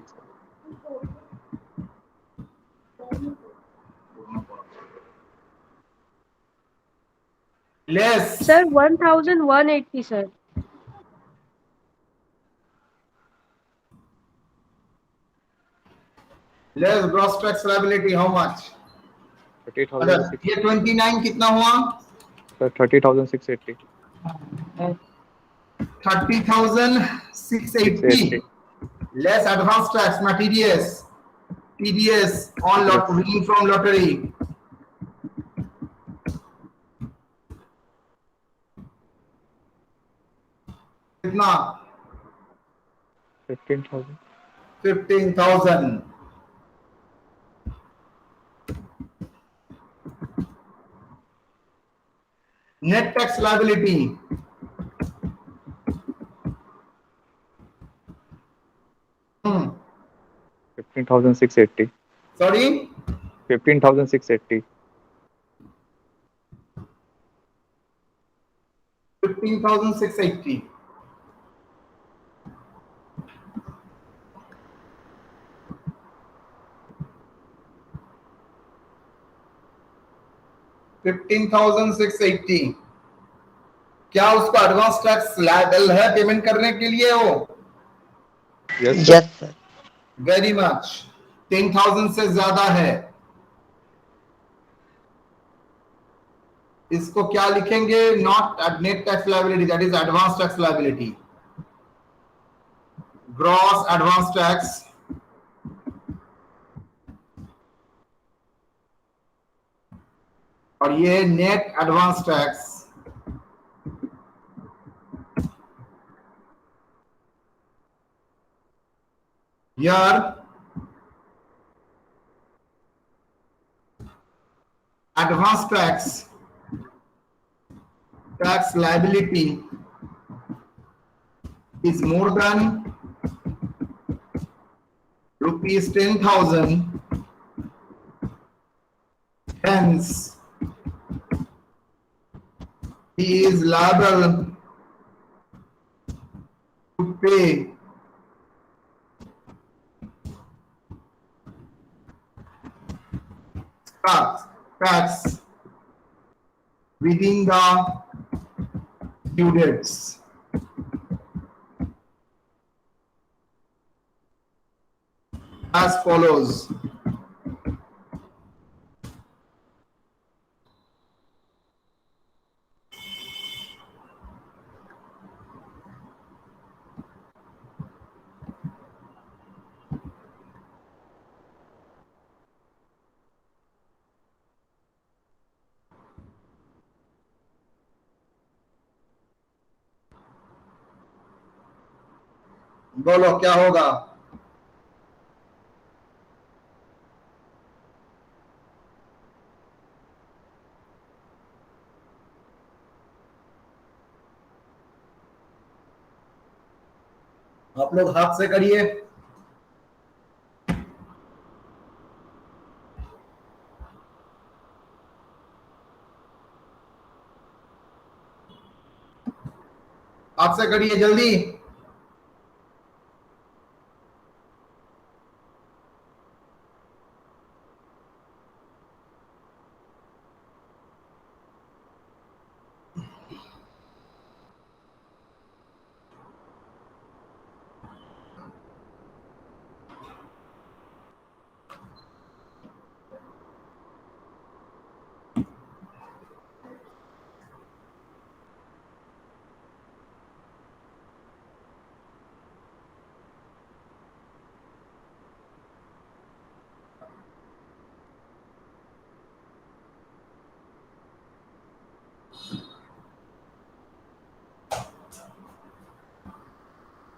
Less Sir, 1,180, sir. Less gross tax liability how much? 30,000। ये 29 कितना हुआ? Sir 30,680। 30,680 less advance tax na TDS on lot winning from lottery. कितना? 15,000। 15,000. Net tax liability. Hmm. 15,680. Sorry. 15,680. 15,680. $15,680. क्या उसको advance tax liable है payment करने के लिए वो? Yes, sir. Yes sir. Very much. 10,000 से ज्यादा है, इसको क्या लिखेंगे? Not net tax liability, that is advance tax liability, gross advance tax और ये net advance tax. Here advance tax liability is more than rupees 10,000, hence he is liable to pay tax within the due dates. As follows. बोलो क्या होगा? आप लोग हाथ से करिए। हाथ से करिए जल्दी।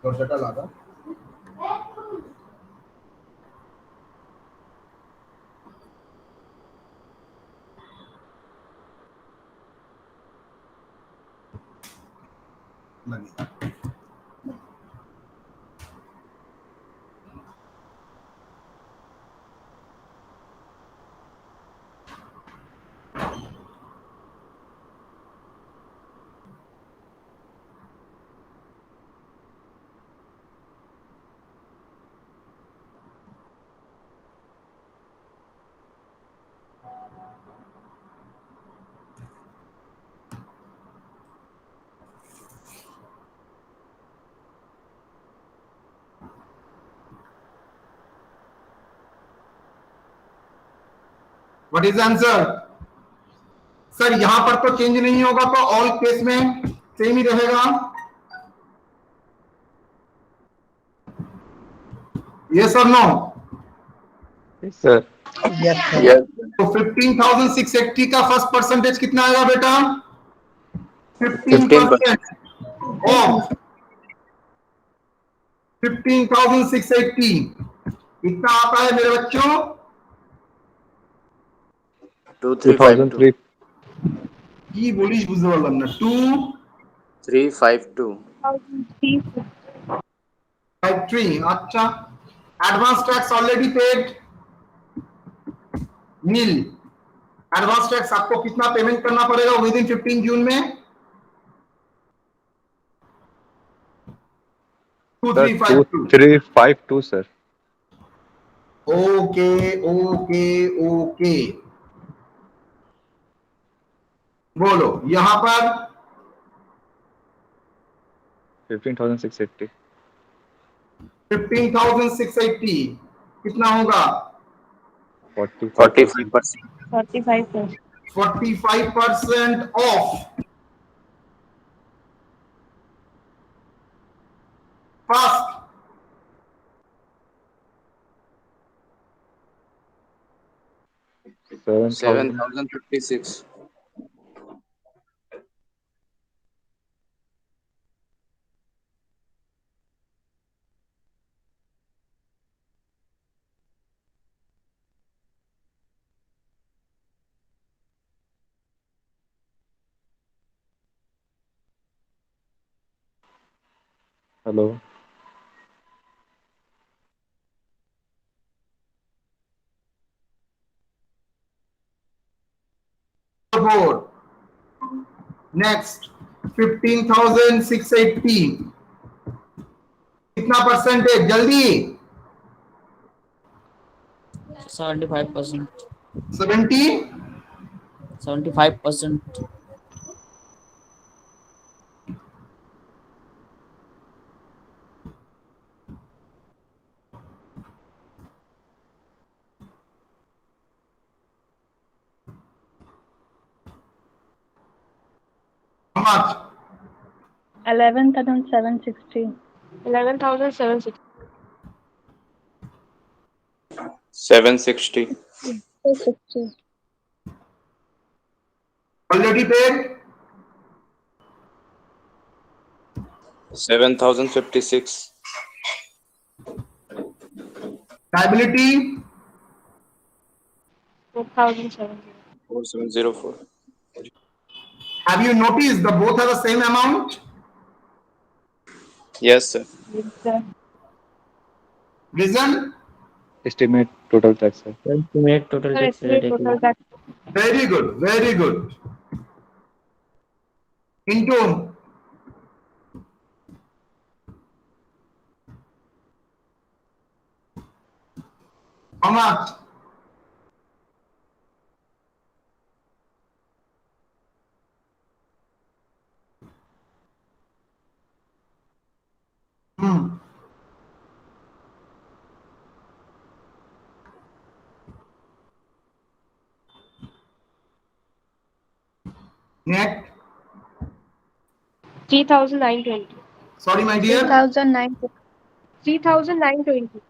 शटल आगा लगी। What is answer? सर यहां पर तो चेंज नहीं होगा, तो ऑल केस में सेम ही रहेगा। यस और no? Yes, sir. Yes sir. तो 15,680 का फर्स्ट परसेंटेज कितना आएगा बेटा? 15% ऑफ 15,680 कितना आता है मेरे बच्चों? 2352 কি বলিস বুঝতে পারলাম না। 352 253 अच्छा। एडवांस टैक्स ऑलरेडी पेड नील। एडवांस टैक्स आपको कितना पेमेंट करना पड़ेगा विद इन 15 जून में? 2352 2352 सर। ओके ओके ओके बोलो यहां पर 15,680 15,680 कितना होगा? 45%। 45%. 45% ऑफ फर्स्ट 7,056 हेलो नेक्स्ट 15,680 कितना परसेंटेज जल्दी? 75%. 70 75%. how much? 11,760. 11,760. 760 660. already paid 7,056 liability 4,070. 4704 have you noticed the both are the same amount? Yes sir. Yes, sir. Reason? Estimate total tax है। Estimate total Sir, tax estimate rate total tax. very good into how much? Net 3,920. sorry my dear 3,920. 3,920.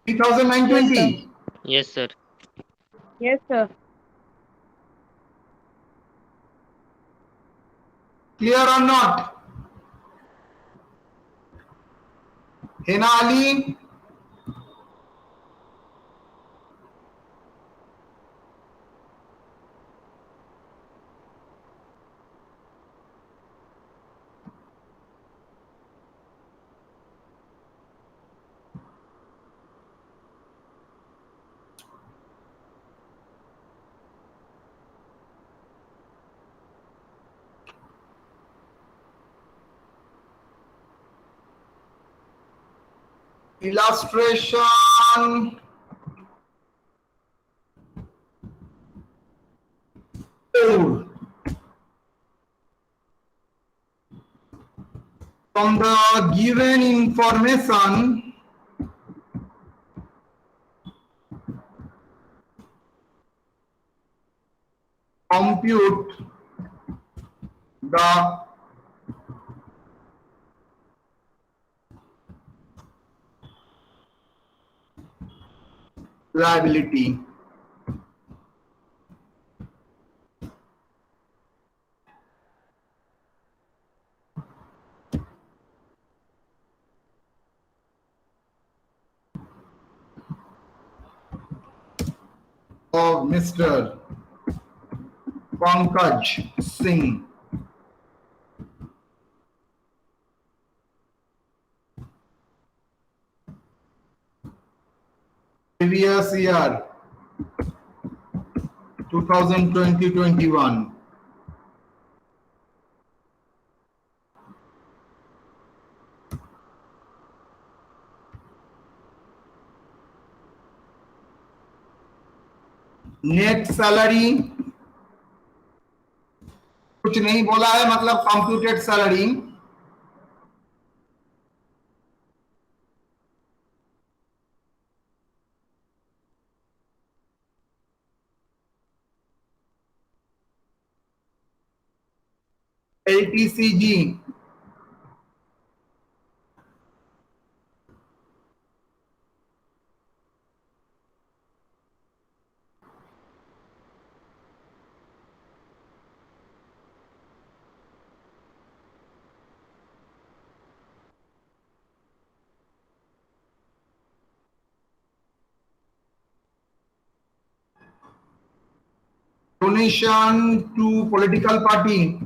3,920 Yes sir. Yes, sir. clear or not? Hena Ali illustration 4 from the given information compute the liability of Mr. Pankaj Singh. Previous year 2020-21. Net salary कुछ नहीं बोला है, मतलब computed salary LTCG donation to political party,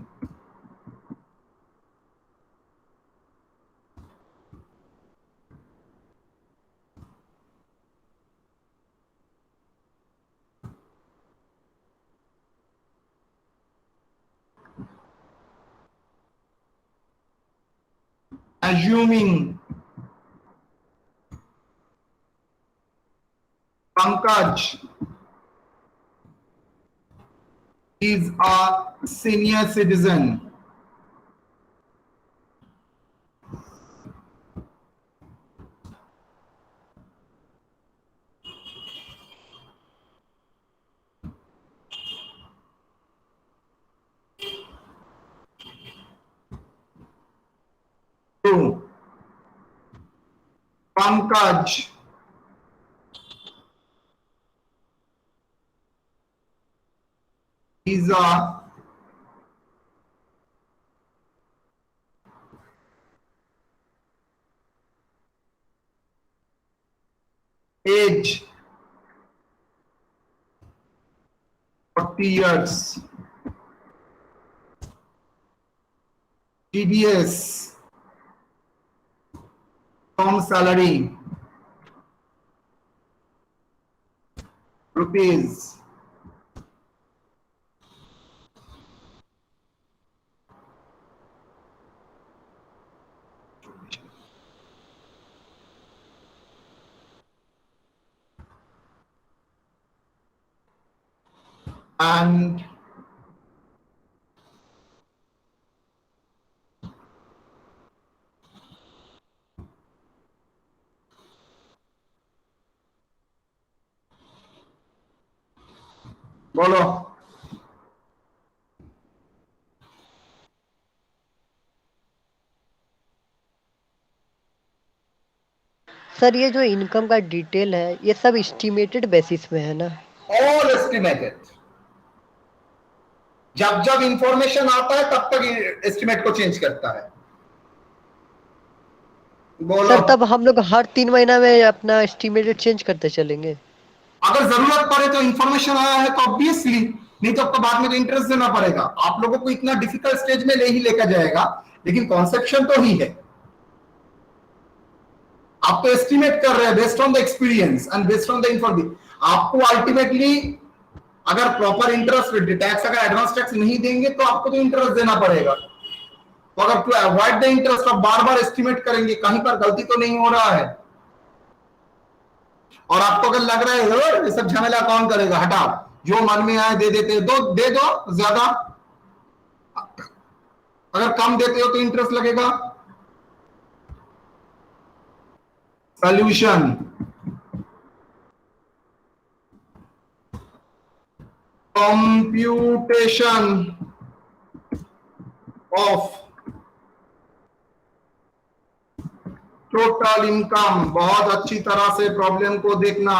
assuming Pankaj is a senior citizen. Two, Pankaj is a age 40 years, TDS from salary rupees and बोलो sir ये जो income का detail है ये सब एस्टिमेटेड बेसिस में है ना? All estimated. जब जब इंफॉर्मेशन आता है तब तक एस्टिमेट को चेंज करता है। बोलो सर तब हम लोग हर 3 महीना में अपना एस्टिमेटेड चेंज करते चलेंगे? अगर जरूरत पड़े तो इंफॉर्मेशन आया है तो ऑब्वियसली, नहीं तो आपको बाद में तो इंटरेस्ट देना पड़ेगा। आप लोगों को इतना डिफिकल्ट स्टेज में ले ही लेकर जाएगा, लेकिन कॉन्सेप्शन तो ही है। आप तो एस्टिमेट कर रहे हैं based on the experience and based on the information. आपको अल्टीमेटली अगर प्रॉपर इंटरेस्ट टैक्स, अगर एडवांस टैक्स नहीं देंगे तो आपको तो इंटरेस्ट देना पड़ेगा। तो अगर टू अवॉइड द इंटरेस्ट आप बार बार एस्टिमेट करेंगे, कहीं पर गलती तो नहीं हो रहा है। और आपको अगर लग रहा है ये सब झमेला कौन करेगा, हटा, जो मन में आए दे देते, दे दो ज्यादा। अगर कम देते हो तो इंटरेस्ट लगेगा। Solution computation of total income. बहुत अच्छी तरह से प्रॉब्लम को देखना।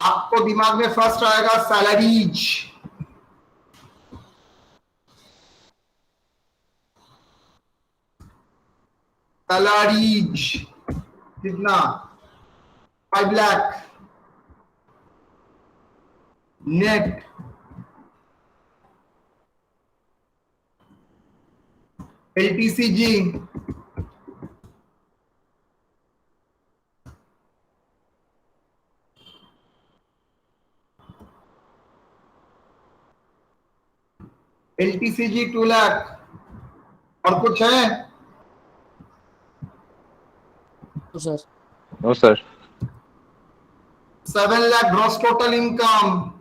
आपको दिमाग में फर्स्ट आएगा सैलरीज, सैलरीज कितना 5 lakh net, LTCG LTCG 2 lakh, और कुछ है? तो sir no sir. 7 lakh gross total income,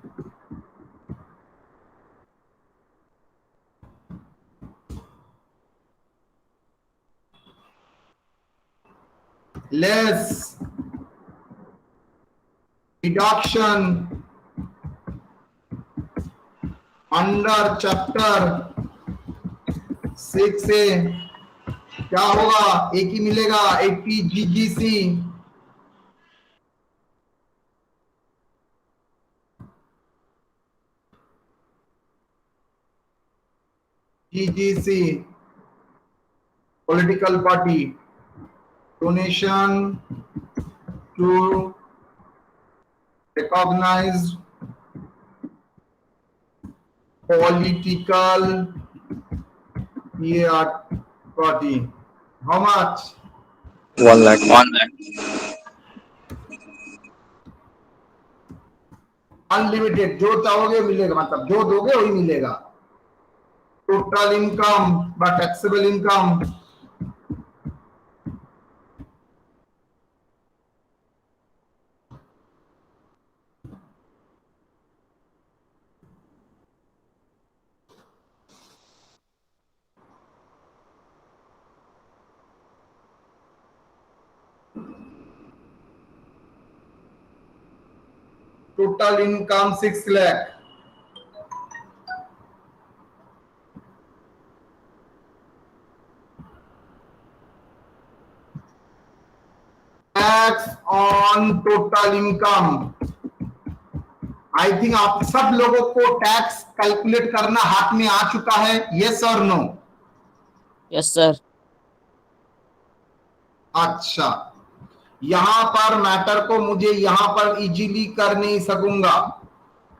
less deduction under chapter 6 से क्या होगा? एक ही मिलेगा 80 GGC, GGC political party donation to recognized political party. How much? 1 lakh। Unlimited, जो चाहोगे मिलेगा, मतलब जो दोगे वही मिलेगा। टोटल इनकम बा taxable income, total income 6 lakh, tax on total income. I think आप सब लोगों को टैक्स कैलकुलेट करना हाथ में आ चुका है, यस और नो? Yes sir. अच्छा, यहां पर मैटर को मुझे यहां पर इजीली कर नहीं सकूंगा,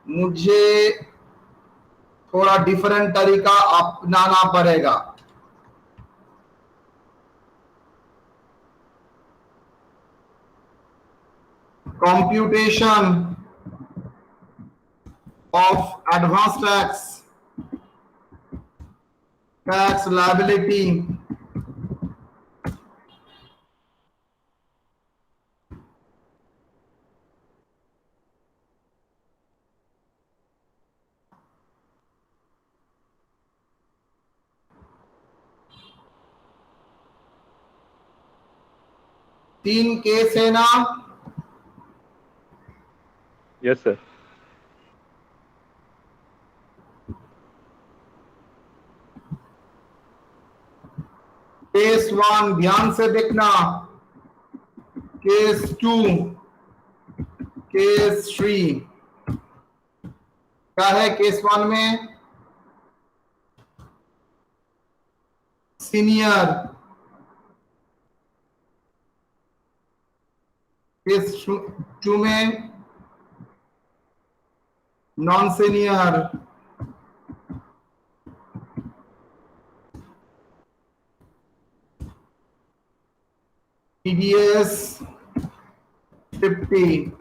मुझे थोड़ा डिफरेंट तरीका अपनाना पड़ेगा। Computation of advance tax liability, तीन केस है ना? Yes sir. केस 1 ध्यान से देखना, केस 2, केस 3। क्या है केस 1 में? सीनियर, केस 2 में नॉन सीनियर, TDS 50।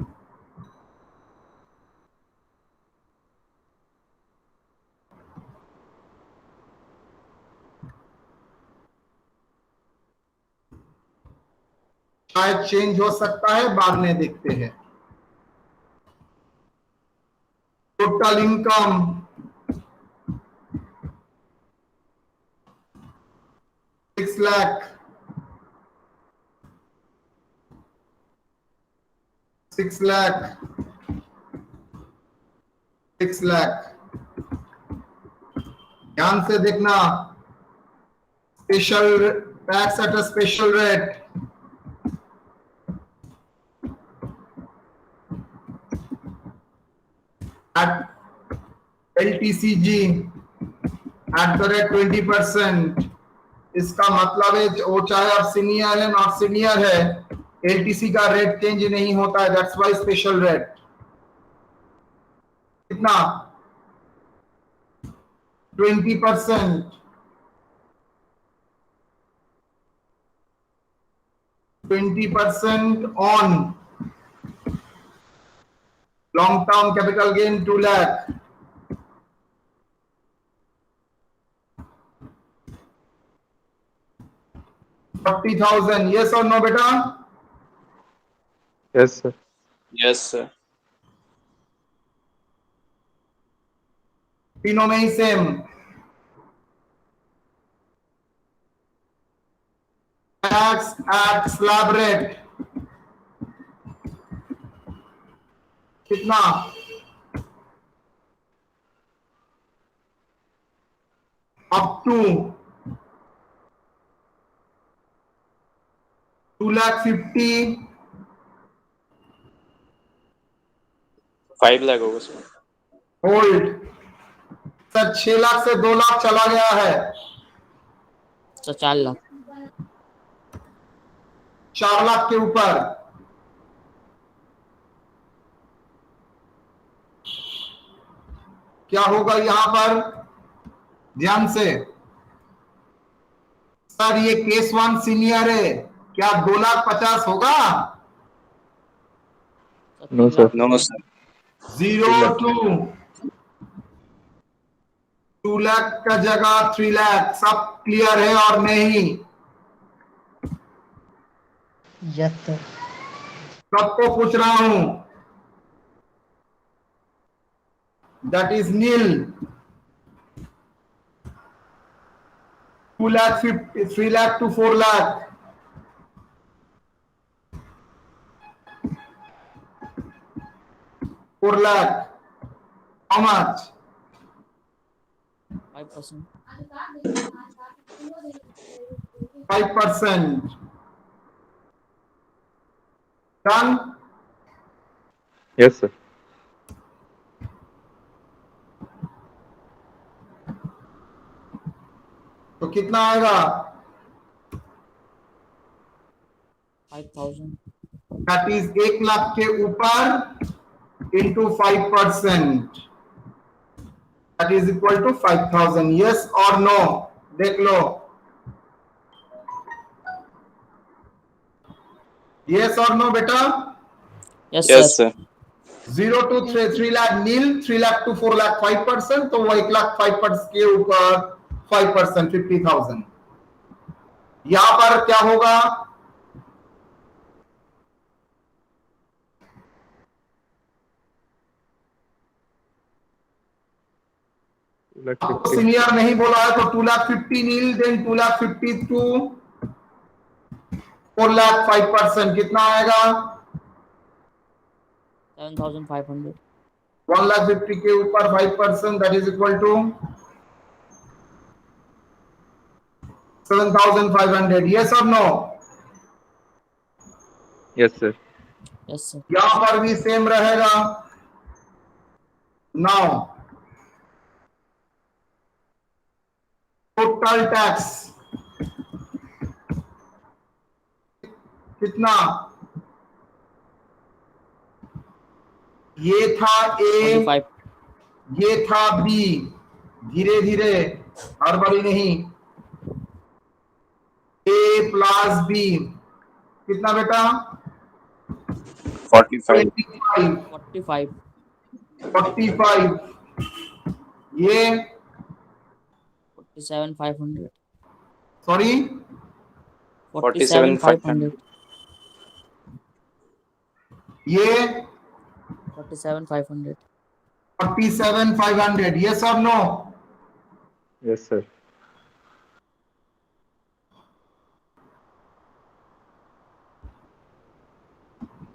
शायद चेंज हो सकता है, बाद में देखते हैं। Total income 6 lakh, 6 lakh, 6 lakh. ध्यान से देखना, special tax at a special rate, at LTCG at the rate 20%। इसका मतलब है वो चाहे आप सीनियर है नॉट सीनियर है, एलटीसी का रेट चेंज नहीं होता है, दैट्स वाई स्पेशल रेट। कितना? 20%। 20% on long term capital gain 2 lakh। $40,000। yes or no बेटा? Yes sir. Yes sir. तीनों में ही same. Tax at slab rate कितना? Up to 2,50,000। 5 लाख होगा सर। होल्ड। सर 6 लाख से 2 लाख चला गया है। सर 4 लाख। 4 लाख के ऊपर क्या होगा यहां पर? ध्यान से सर, ये केस 1 सीनियर है, क्या 2,50,000 होगा? No sir. No sir. 0 to 2 lakh का जगह 3 लाख। सब क्लियर है और नहीं? Yes sir. सबको पूछ रहा हूं। That is nil. 2 lakh 3 lakh to 4 lakh. $4 lakh। How much? 5%। 5%। Done? Yes sir. तो कितना आएगा? 5,000। दैट इज 1 लाख के ऊपर into 5%, that is equal to 5,000। Yes और नो? देख लो। यस और नो बेटा? Yes yes sir. Sir. 0 to 3 lakh nil, 3 lakh to 4 lakh 5%, तो वो 1 लाख 5% के ऊपर 5% 50,000। यहां पर क्या होगा? आपको सीनियर नहीं बोला है तो 2,50,000 नील, देन 2,50,000 टू 4 लाख 5%, कितना आएगा? 7,500। 1,50,000 के ऊपर 5%, that is equal to 7,500। Yes और no? Yes sir. Yes sir. यहां पर भी सेम रहेगा। नाउ टोटल टैक्स कितना? ये था ए, 25। ये था बी। धीरे धीरे, हड़बड़ी नहीं। ए प्लस बी कितना बेटा? 45। 25। 45। 45। ये 47,500। सॉरी 47,500। ये 47,500। 47,500। यस और no? Yes sir.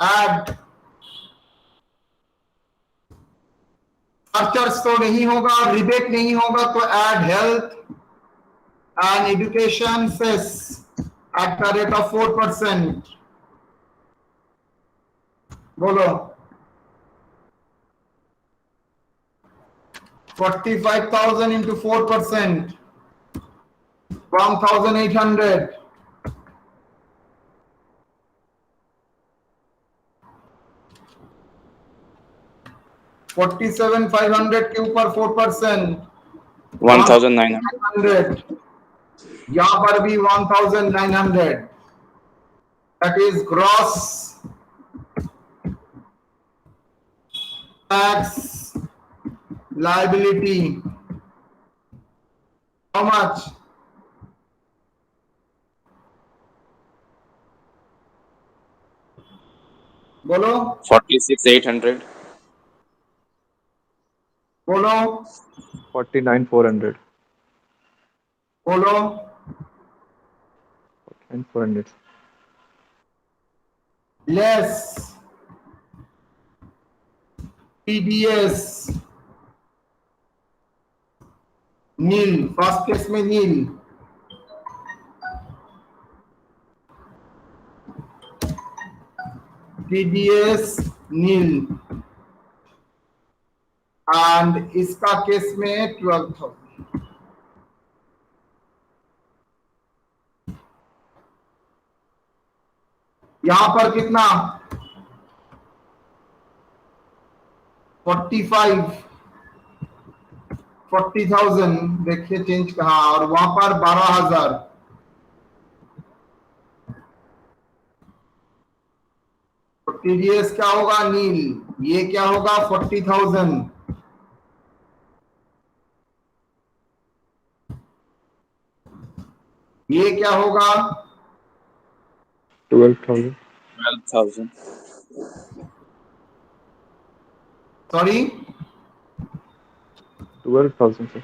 Add surcharge तो नहीं होगा, रिबेट नहीं होगा, तो add health and education cess at the rate of 4%। बोलो। 45,000 into 4%, 1,800. $47,500 के ऊपर 4%, 1,900. 1,900. यहाँ पर भी 1,900. That is gross tax liability. How much? बोलो 46,800. बोलो 49,400 बोलो and 400. less TDS nil. First case में नील. TDS नील एंड इसका केस में 12,000. यहां पर कितना 40,000 देखिए चेंज कहा और वहां पर 12,000. टीडीएस क्या होगा नील. ये क्या होगा 40,000. ये क्या होगा 12,000. 12,000. Sorry 12,000 sir.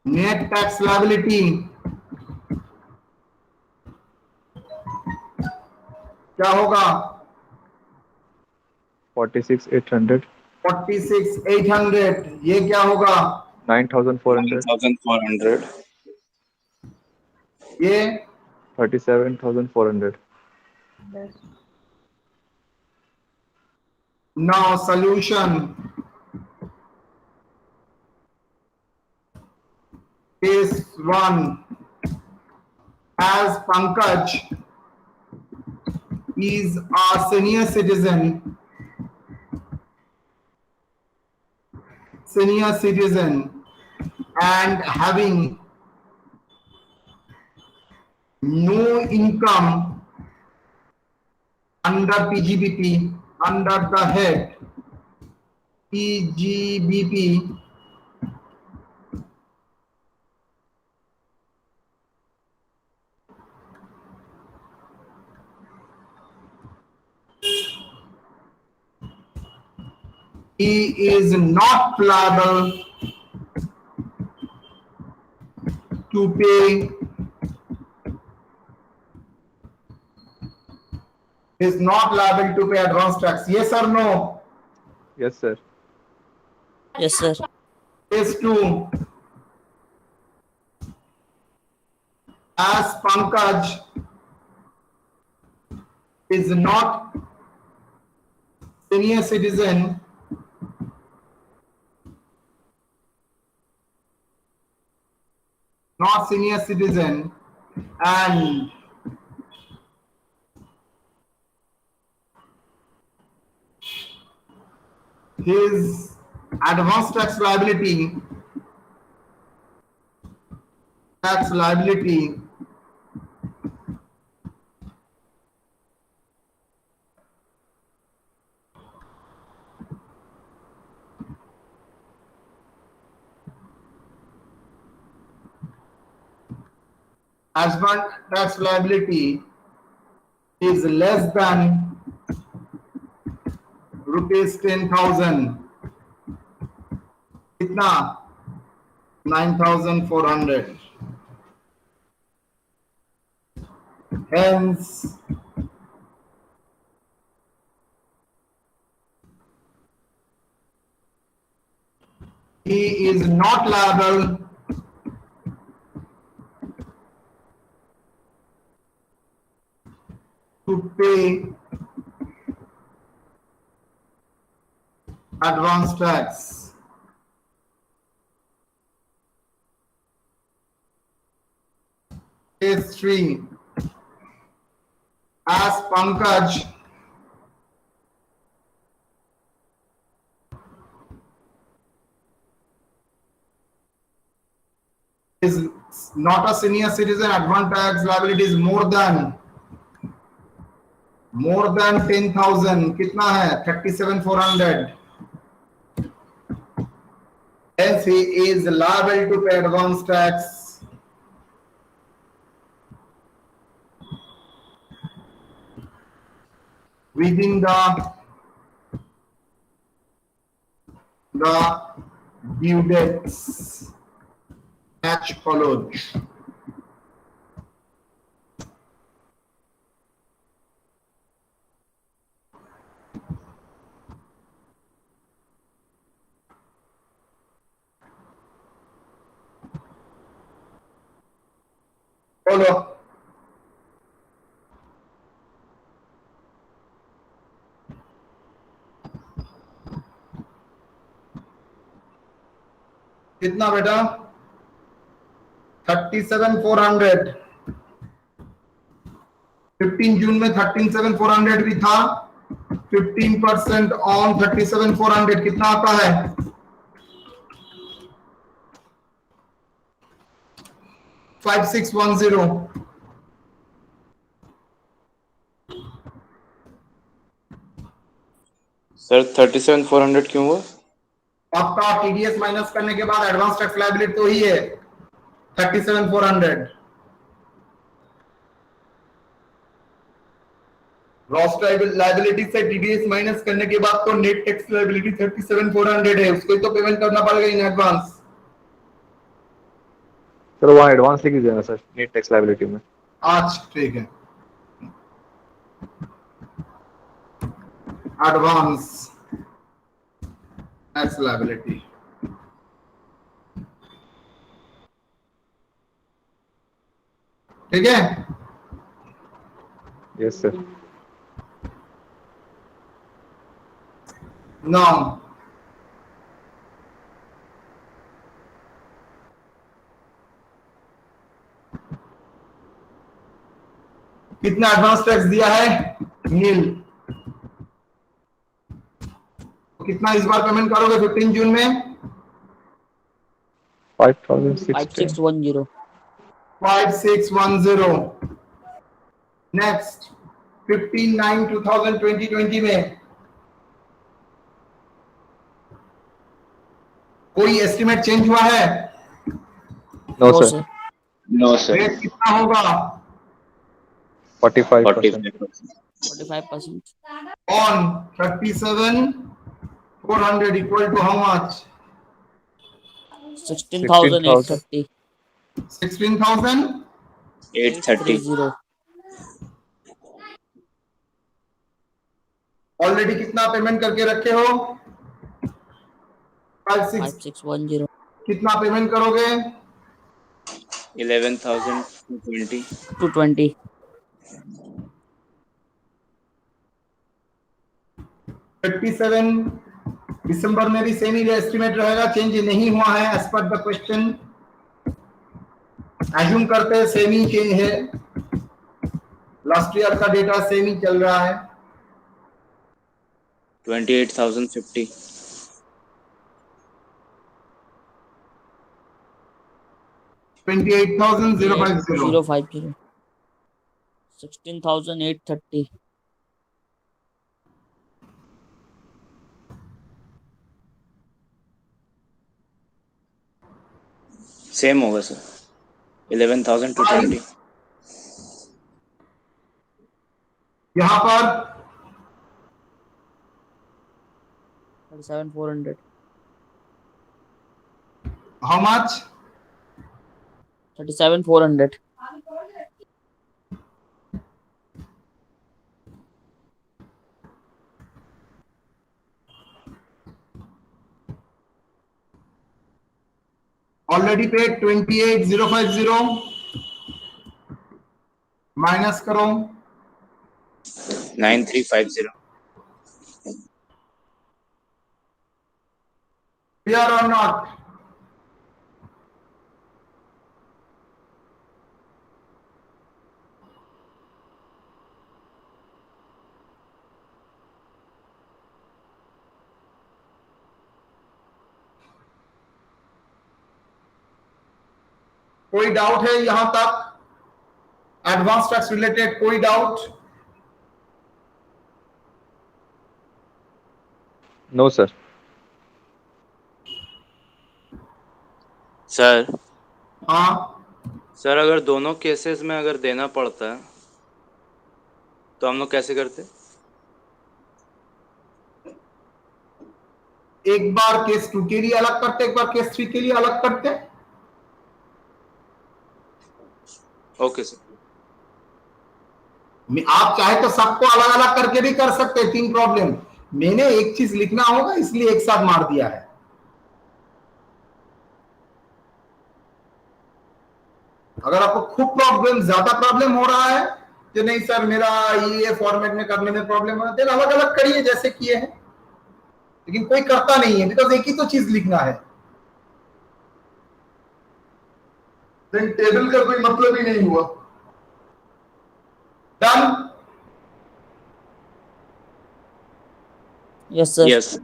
Net tax liability क्या होगा 46,800. 46,800. ये क्या होगा 9,400. 9,400. ये 37,400. Now solution. Case 1, as Pankaj is a senior citizen and having no income under PGBP, under the head PGBP, he is not liable to pay advance tax. Yes or no? Yes sir. Yes, sir. Case 2, as Pankaj is not senior citizen and his advance tax liability advance tax liability is less than rupees 10,000. कितना 9,400. Hence he is not liable to pay advance tax. Case 3. As Pankaj is not a senior citizen, advance tax liability is more than 10,000. कितना है? 37,400. Hence he is liable to pay advance tax within the due dates as follows. बोलो। कितना बेटा? 37,400. 15 जून में 13,700 भी था. 15% on 37,400 कितना आता है? 5610. सर 37,400 क्यों हुआ? आपका टीडीएस माइनस करने के बाद एडवांस टैक्स लायबिलिटी तो ही है 37,400. ग्रॉस लायबिलिटी से टीडीएस माइनस करने के बाद तो नेट टैक्स लायबिलिटी 37,400 है. उसको तो पेमेंट करना पड़ेगा इन एडवांस. चलो वहाँ एडवांस लिख दीजिएगा सर नेट टैक्स लायबिलिटी में. अच्छा ठीक है. Advance tax liability. ठीक है. Yes sir. नाउ कितना एडवांस टैक्स दिया है? नील. कितना इस बार पेमेंट करोगे 15 जून में? 5610. 5610. नेक्स्ट 15/9/2020 में कोई एस्टिमेट चेंज हुआ है? No sir. No sir. Rate कितना होगा? 45%. 45%. On 37,400 equal to how much? 16,830. 16,830. Already कितना पेमेंट करके रखे हो? 5610. कितना पेमेंट करोगे? 11,220. 220. 37 दिसंबर में भी सेम ही एस्टिमेट रहेगा, चेंज नहीं हुआ है as per the question. Assume करते हैं सेम ही चेंज है. लास्ट ईयर का डेटा सेम ही चल रहा है. 28,050. 28,050. 16,830. सेम होगा सर. 11,220. यहाँ पर 37,400. How much? 37,400. Already paid 28,050. Minus करो 9,350. क्लियर और नॉट? कोई डाउट है यहां तक? एडवांस टैक्स रिलेटेड कोई डाउट? No sir. सर हाँ, सर अगर दोनों केसेस में अगर देना पड़ता है तो हम लोग कैसे करते? एक बार केस 2 के लिए अलग करते, एक बार केस 3 के लिए अलग करते। Okay sir. आप चाहे तो सबको अलग अलग करके भी कर सकते हैं, 3 प्रॉब्लम। मैंने एक चीज लिखना होगा इसलिए एक साथ मार दिया है। अगर आपको खूब ज्यादा प्रॉब्लम हो रहा है कि नहीं सर मेरा ये फॉर्मेट में करने में प्रॉब्लम हो रहा है, अलग अलग करिए जैसे किए हैं, लेकिन कोई करता नहीं है बिकॉज एक ही तो चीज लिखना है, देन टेबल का कोई मतलब ही नहीं हुआ। Done? Yes sir. Yes.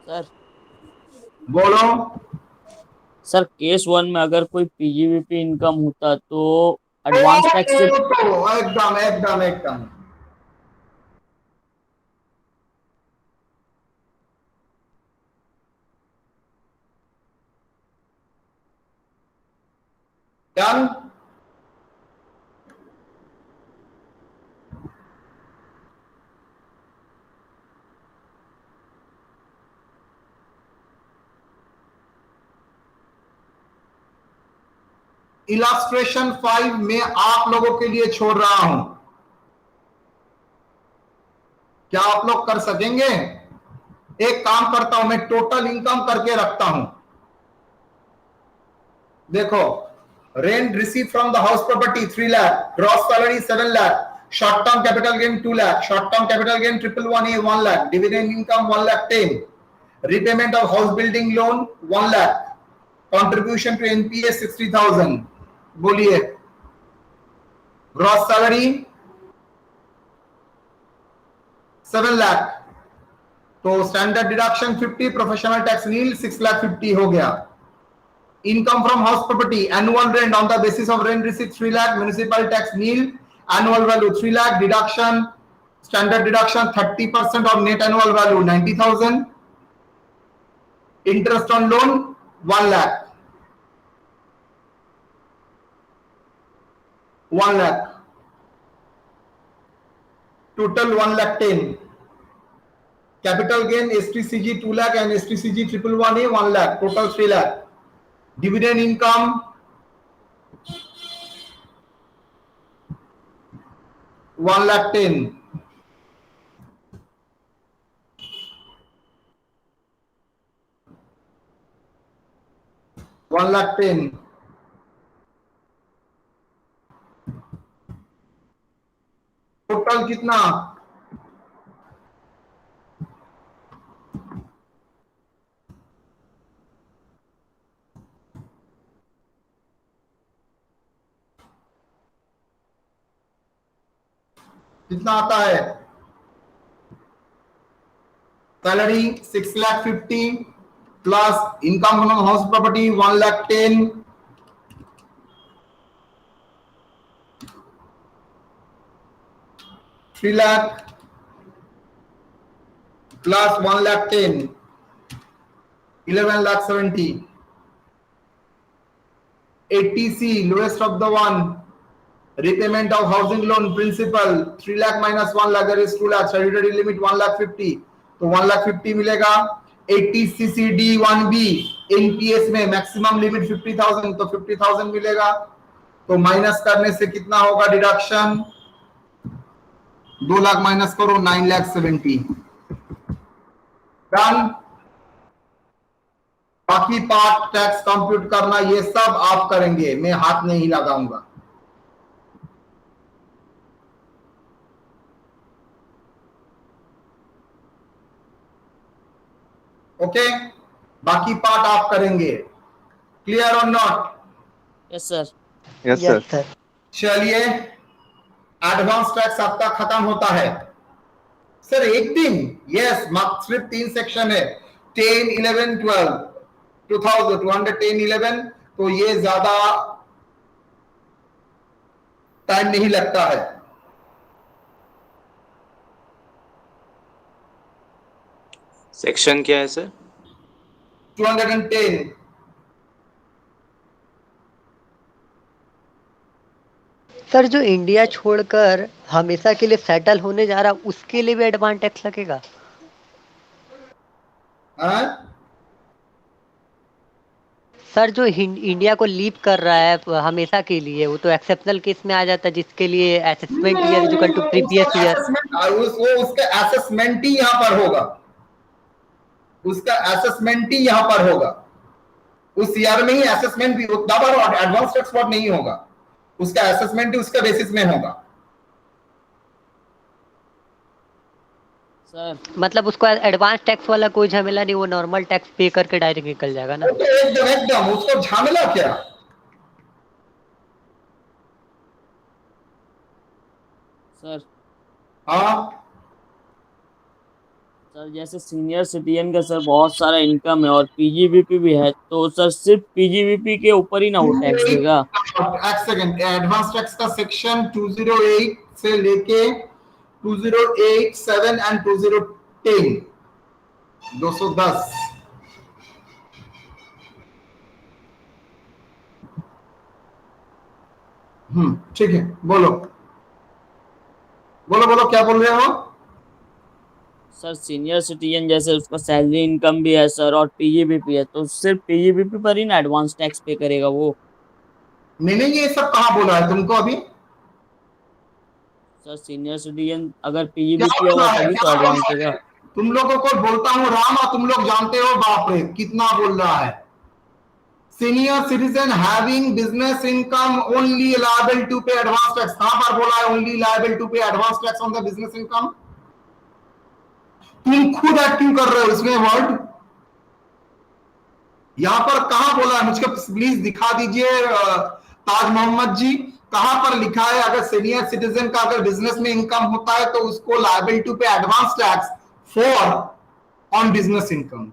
Sir बोलो। सर केस 1 में अगर कोई पीजीबीपी इनकम होता तो एडवांस टैक्स से एकदम एकदम एकदम डन। इलस्ट्रेशन 5 में आप लोगों के लिए छोड़ रहा हूं, क्या आप लोग कर सकेंगे? एक काम करता हूं, मैं टोटल इनकम करके रखता हूं। देखो, rent receive from the house property 3 lakh, gross salary 7 lakh, short term capital gain 2 lakh, short term capital gain 111A 1 lakh, dividend income 1,10,000, repayment of house building loan 1 lakh, contribution to NPA 60,000। बोलिए, ग्रॉस सैलरी 7 लाख, तो standard deduction 50, professional tax nil 6,50,000 हो गया। Income from house property, annual rent on the basis of rent receive 3 lakh, municipal tax nil, annual value 3 lakh, deduction standard deduction 30% of net annual value 90,000, interest on loan 1 lakh, 1 lakh, total 1,10,000, capital gain STCG 2 lakh and STCG 111A 1 lakh, total 3 lakh, dividend income 1,10,000, 1,10,000, total कितना? कितना आता है? Salary 6,50,000 plus income from house property 1,10,000, 3 lakh plus 1,10,000, 11,70,000, 80C lowest of the one, repayment of housing loan principal 3 lakh minus 1 lakh, that is 2 lakh, statutory limit 1,50,000, तो 1,50,000 मिलेगा। 80CCD1B NPS में maximum limit 50,000, तो 50,000 मिलेगा। तो माइनस करने से कितना होगा डिडक्शन? 2 लाख माइनस करो 9,70,000। डन? बाकी पार्ट टैक्स कंप्यूट करना ये सब आप करेंगे, मैं हाथ नहीं लगाऊंगा। ओके, बाकी पार्ट आप करेंगे। क्लियर और not? Yes sir. Yes yes sir. Sir. चलिए, एडवांस टैक्स आपका खत्म होता है सर एक दिन। यस, मात्र सिर्फ 3 सेक्शन है, 10, 11, 12, 2210, 11, तो ये ज्यादा टाइम नहीं लगता है। सेक्शन क्या है सर? 210। सर जो इंडिया छोड़कर हमेशा के लिए सेटल होने जा रहा उसके लिए भी एडवांस टैक्स लगेगा? हाँ? सर जो इंडिया को लीव कर रहा है हमेशा के लिए, वो तो एक्सेप्शनल केस में आ जाता है, जिसके लिए assessment year equal to previous year. उसका असेसमेंट ही यहां पर होगा, उसका असेसमेंट ही यहां पर होगा। उस ईयर में ही असेसमेंट भी एडवांस टैक्स फ्रॉड नहीं होगा, उसका असेसमेंट ही उसका बेसिस में होगा। सर मतलब उसको एडवांस टैक्स वाला कोई झमेला नहीं, वो नॉर्मल टैक्स पे करके डायरेक्ट निकल जाएगा ना? तो एकदम एकदम उसको झमेला क्या। सर हाँ सर जैसे सीनियर सिटीजन का सर बहुत सारा इनकम है और पीजीबीपी भी है, तो सर सिर्फ पीजीबीपी के ऊपर ही ना वो टैक्स देगा? एक सेकंड, एडवांस टैक्स का सेक्शन 208 से लेके 2087 एंड 2010, 210। ठीक है, बोलो बोलो बोलो, क्या बोल रहे हो? सर सीनियर सिटीजन जैसे उसका सैलरी इनकम भी है सर और पीजीबीपी है, तो सिर्फ पीजीबीपी पर ही ना एडवांस टैक्स पे करेगा वो? मैंने ये सब कहाँ बोला है तुमको अभी? सर सीनियर सिटीजन अगर क्या पीजीबीपी बोला होगा है, तभी तो क्या एडवांस बोला देगा। है? तुम लोगों को बोलता हूँ राम, और तुम लोग जानते हो बाप रे कितना बोल रहा है। Senior citizen having business income only liable to pay advance tax. कहां पर बोला है only liable to pay advance tax on the business income? तुम खुद ऐड क्यों कर रहे हो इसमें वर्ड? यहां पर कहां बोला है, मुझको प्लीज दिखा दीजिए ताज मोहम्मद जी, कहां पर लिखा है अगर सीनियर सिटीजन का अगर बिजनेस में इनकम होता है तो उसको liable to pay advance tax for on business income?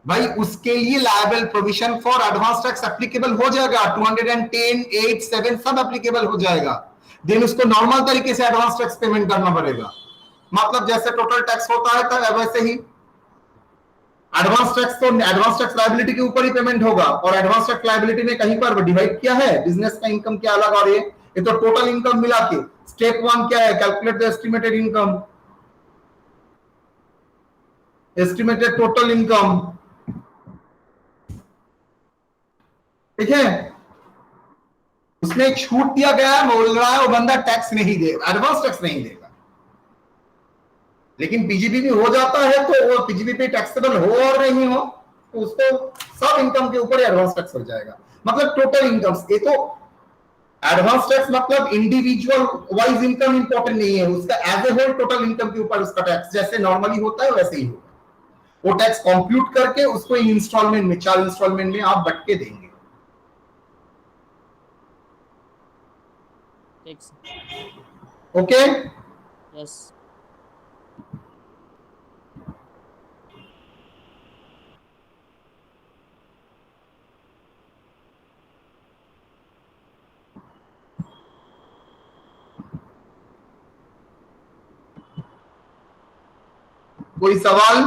भाई उसके लिए liable provision for advance tax applicable हो जाएगा, 210, 8, 7 सब एप्लीकेबल हो जाएगा। देन उसको नॉर्मल तरीके से एडवांस टैक्स पेमेंट करना पड़ेगा, मतलब जैसे टोटल टैक्स होता है तो वैसे ही एडवांस टैक्स, तो एडवांस टैक्स लायबिलिटी के ऊपर ही पेमेंट होगा। और एडवांस टैक्स लायबिलिटी ने कहीं पर डिवाइड किया है बिजनेस का इनकम क्या अलग, और ये तो टोटल इनकम मिला के। स्टेप 1 क्या है, calculate the estimated income, estimated total income, ठीक है। उसमें एक छूट दिया गया है, बोल रहा है वो बंदा टैक्स नहीं देगा, एडवांस टैक्स नहीं देगा। लेकिन पीजीबीपी हो जाता है तो वो पीजीबीपी टैक्सेबल हो और नहीं हो तो उसको सब इनकम के ऊपर एडवांस टैक्स हो जाएगा, मतलब टोटल इनकम। ये तो एडवांस टैक्स मतलब इंडिविजुअल वाइज इनकम इंपॉर्टेंट नहीं है, उसका as a whole total income के ऊपर उसका टैक्स जैसे नॉर्मली होता है वैसे ही होगा। वो टैक्स कंप्यूट करके उसको इंस्टॉलमेंट में 4 इंस्टॉलमेंट में आप बट के देंगे। ठीक सर। Okay, yes. कोई सवाल?